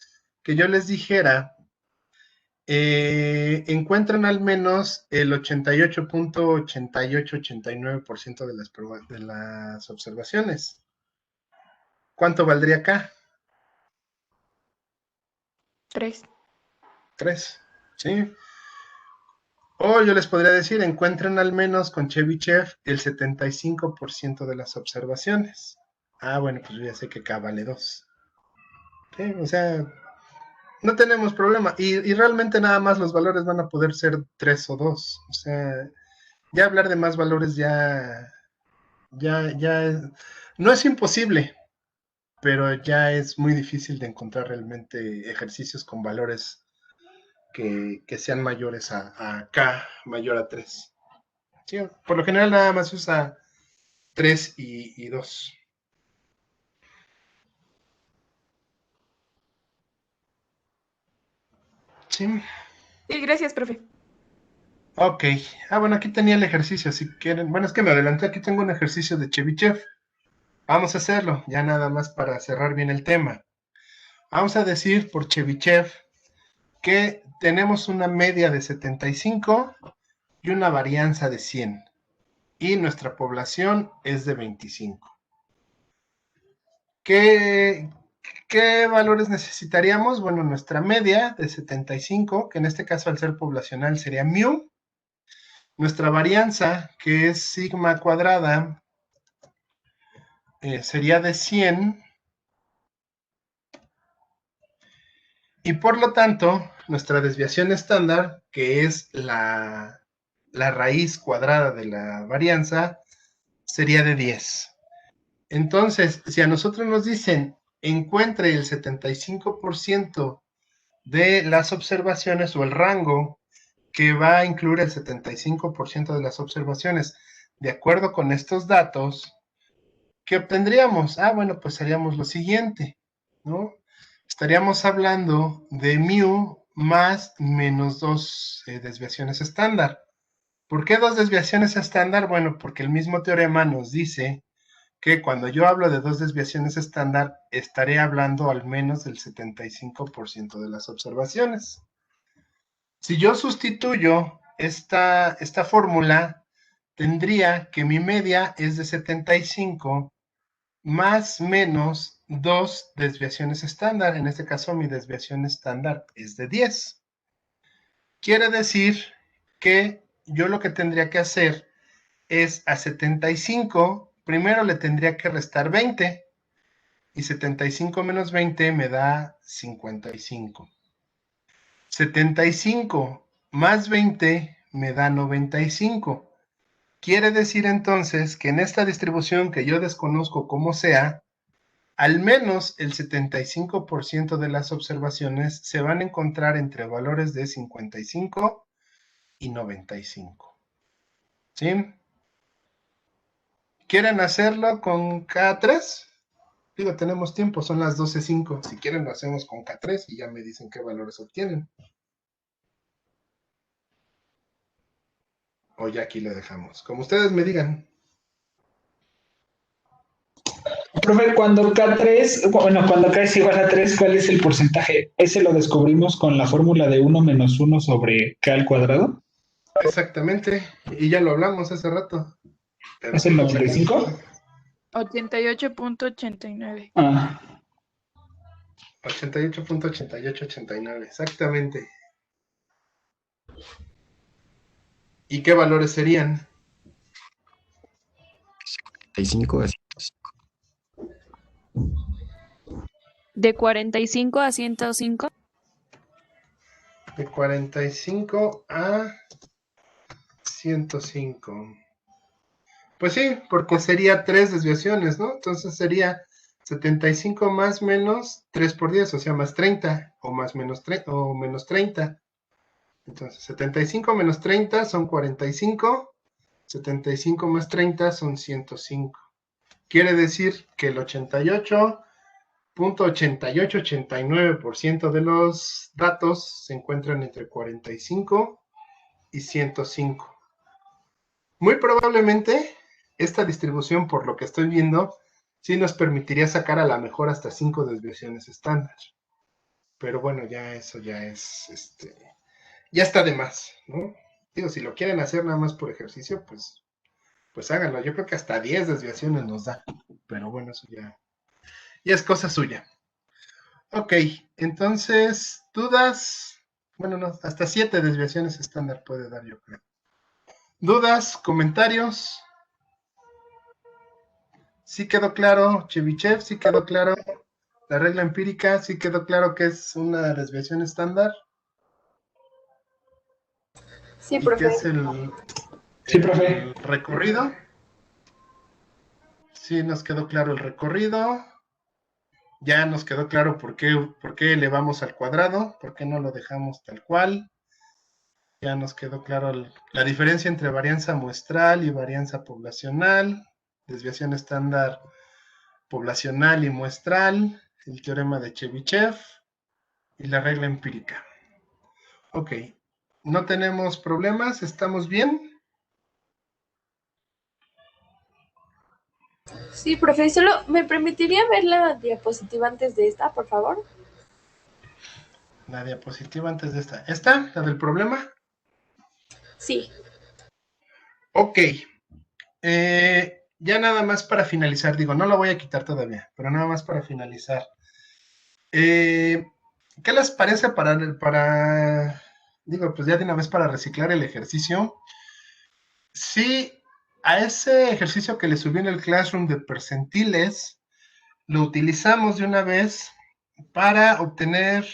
Que yo les dijera, encuentran al menos el 88.8889% de las observaciones. ¿Cuánto valdría acá? 3. 3, ¿sí? O yo les podría decir, encuentren al menos con Chebyshev el 75% de las observaciones. Ah, bueno, pues yo ya sé que K vale 2. ¿Sí? O sea, no tenemos problema. Y realmente nada más los valores van a poder ser 3 o 2. O sea, ya hablar de más valores no es imposible, pero ya es muy difícil de encontrar realmente ejercicios con valores que sean mayores a K, mayor a 3. Sí, por lo general nada más usa 3 y 2. Sí. Sí, gracias, profe. Ok. Bueno, aquí tenía el ejercicio, si quieren. Bueno, es que me adelanté, aquí tengo un ejercicio de Chebyshev. Vamos a hacerlo, ya nada más para cerrar bien el tema. Vamos a decir por Chebyshev que tenemos una media de 75 y una varianza de 100. Y nuestra población es de 25. ¿Qué valores necesitaríamos? Bueno, nuestra media de 75, que en este caso al ser poblacional sería mu. Nuestra varianza, que es sigma cuadrada, sería de 100. Y por lo tanto, nuestra desviación estándar, que es la raíz cuadrada de la varianza, sería de 10. Entonces, si a nosotros nos dicen, encuentre el 75% de las observaciones o el rango que va a incluir el 75% de las observaciones, de acuerdo con estos datos, ¿qué obtendríamos? Bueno, pues haríamos lo siguiente, ¿no? Estaríamos hablando de mu más menos 2 desviaciones estándar. ¿Por qué 2 desviaciones estándar? Bueno, porque el mismo teorema nos dice que cuando yo hablo de 2 desviaciones estándar, estaré hablando al menos del 75% de las observaciones. Si yo sustituyo esta fórmula, tendría que mi media es de 75 más menos 2 desviaciones estándar. En este caso, mi desviación estándar es de 10. Quiere decir que yo lo que tendría que hacer es a 75, primero le tendría que restar 20, y 75 menos 20 me da 55. 75 más 20 me da 95. Quiere decir entonces que en esta distribución que yo desconozco cómo sea, al menos el 75% de las observaciones se van a encontrar entre valores de 55 y 95. ¿Sí? ¿Quieren hacerlo con K3? Digo, tenemos tiempo, son las 12:05. Si quieren lo hacemos con K3 y ya me dicen qué valores obtienen. O ya aquí le dejamos. Como ustedes me digan. Profe, cuando cuando K es igual a 3, ¿cuál es el porcentaje? ¿Ese lo descubrimos con la fórmula de 1 menos 1 sobre K al cuadrado? Exactamente. Y ya lo hablamos hace rato. ¿Es el 95? 88.89. Ah. 88.8889, exactamente. ¿Y qué valores serían? 55 así. De 45 a 105. De 45 a 105. Pues sí, porque sería 3 desviaciones, ¿no? Entonces sería 75 más menos 3 por 10, o sea, más 30, o más menos 30, o menos 30. Entonces, 75 menos 30 son 45, 75 más 30 son 105. Quiere decir que el 88.8889% de los datos se encuentran entre 45 y 105. Muy probablemente esta distribución, por lo que estoy viendo, sí nos permitiría sacar a la mejor hasta 5 desviaciones estándar. Pero bueno, ya eso ya es, ya está de más, ¿no? Digo, si lo quieren hacer nada más por ejercicio, pues háganlo. Yo creo que hasta 10 desviaciones nos da. Pero bueno, eso ya es cosa suya. Ok, entonces, dudas. Bueno, no, hasta 7 desviaciones estándar puede dar, yo creo. ¿Dudas? ¿Comentarios? ¿Sí quedó claro, Chebyshev? ¿Sí quedó claro la regla empírica? ¿Sí quedó claro que es una desviación estándar? Sí, ¿Y profe. qué es el profe. recorrido? Sí, nos quedó claro el recorrido. Ya nos quedó claro por qué elevamos al cuadrado, por qué no lo dejamos tal cual. Ya nos quedó claro la diferencia entre varianza muestral y varianza poblacional, desviación estándar poblacional y muestral, el teorema de Chebyshev y la regla empírica. Ok, no tenemos problemas, ¿estamos bien? Sí, profe, solo me permitiría ver la diapositiva antes de esta, por favor. La diapositiva antes de esta. ¿Esta? ¿La del problema? Sí. Ok. Ya nada más para finalizar, digo, no lo voy a quitar todavía, pero nada más para finalizar. ¿Qué les parece digo, pues ya de una vez para reciclar el ejercicio? Sí, a ese ejercicio que le subí en el Classroom de percentiles, lo utilizamos de una vez para obtener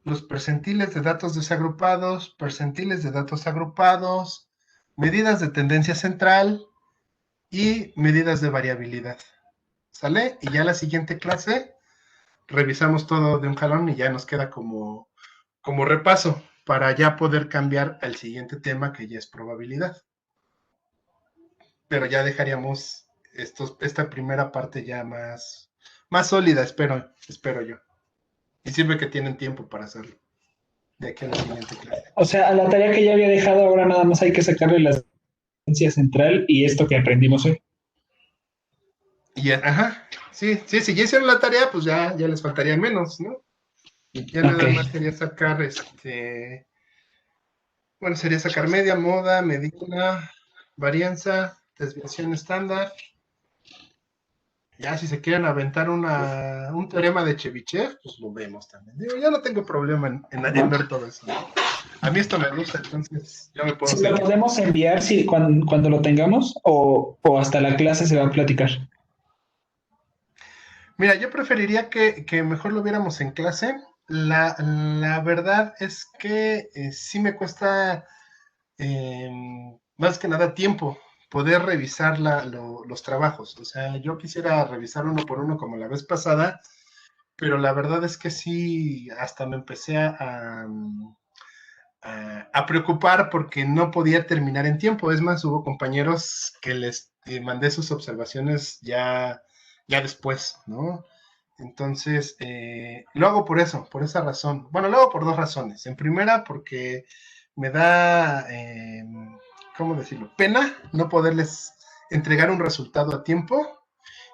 los percentiles de datos desagrupados, percentiles de datos agrupados, medidas de tendencia central y medidas de variabilidad. ¿Sale? Y ya la siguiente clase revisamos todo de un jalón y ya nos queda como repaso para ya poder cambiar al siguiente tema que ya es probabilidad. Pero ya dejaríamos esta primera parte ya más sólida, espero yo. Y sirve que tienen tiempo para hacerlo. De aquí a la siguiente clase. O sea, a la tarea que ya había dejado, ahora nada más hay que sacarle la tendencia central y esto que aprendimos hoy. Y ajá, sí, si ya hicieron la tarea, pues ya les faltaría menos, ¿no? Ya nada más sería sacar bueno, sería sacar media, moda, medida, varianza, desviación estándar. Ya si se quieren aventar un teorema de Chebyshev, pues lo vemos también. Yo no tengo problema en ver todo eso, ¿no? A mí esto me gusta, entonces yo me puedo ¿Sí lo podemos enviar cuando lo tengamos o hasta la clase se va a platicar? Mira, yo preferiría que mejor lo viéramos en clase. La verdad es que sí me cuesta más que nada tiempo poder revisar los trabajos. O sea, yo quisiera revisar uno por uno como la vez pasada, pero la verdad es que sí, hasta me empecé a preocupar porque no podía terminar en tiempo. Es más, hubo compañeros que les mandé sus observaciones ya después, ¿no? Entonces, lo hago por eso, por esa razón. Bueno, lo hago por dos razones. En primera, porque me da, ¿cómo decirlo? Pena no poderles entregar un resultado a tiempo.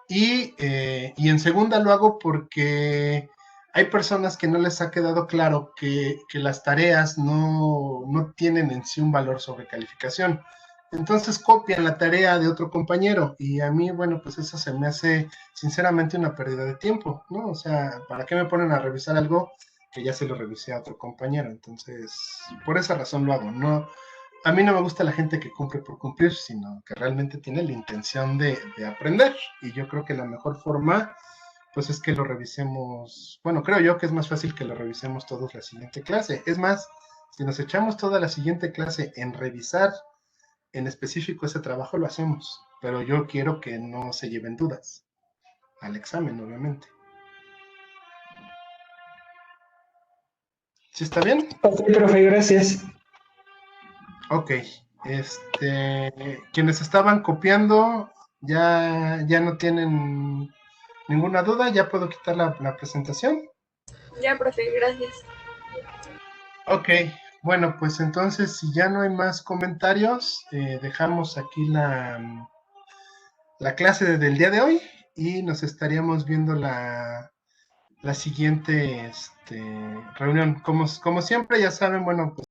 Y en segunda, lo hago porque hay personas que no les ha quedado claro que las tareas no tienen en sí un valor sobre calificación. Entonces copian la tarea de otro compañero y a mí, bueno, pues eso se me hace sinceramente una pérdida de tiempo, ¿no? O sea, ¿para qué me ponen a revisar algo que ya se lo revisé a otro compañero? Entonces, por esa razón lo hago. No, a mí no me gusta la gente que cumple por cumplir, sino que realmente tiene la intención de aprender. Y yo creo que la mejor forma, pues es que lo revisemos. Bueno, creo yo que es más fácil que lo revisemos todos la siguiente clase. Es más, si nos echamos toda la siguiente clase en revisar en específico ese trabajo, lo hacemos. Pero yo quiero que no se lleven dudas al examen, obviamente. ¿Sí está bien? Ok, profe, gracias. Ok, quienes estaban copiando ya no tienen ninguna duda, ya puedo quitar la presentación. Ya, profe, gracias. Ok, bueno, pues entonces si ya no hay más comentarios, dejamos aquí la clase del día de hoy y nos estaríamos viendo la siguiente reunión. Como siempre, ya saben, bueno, pues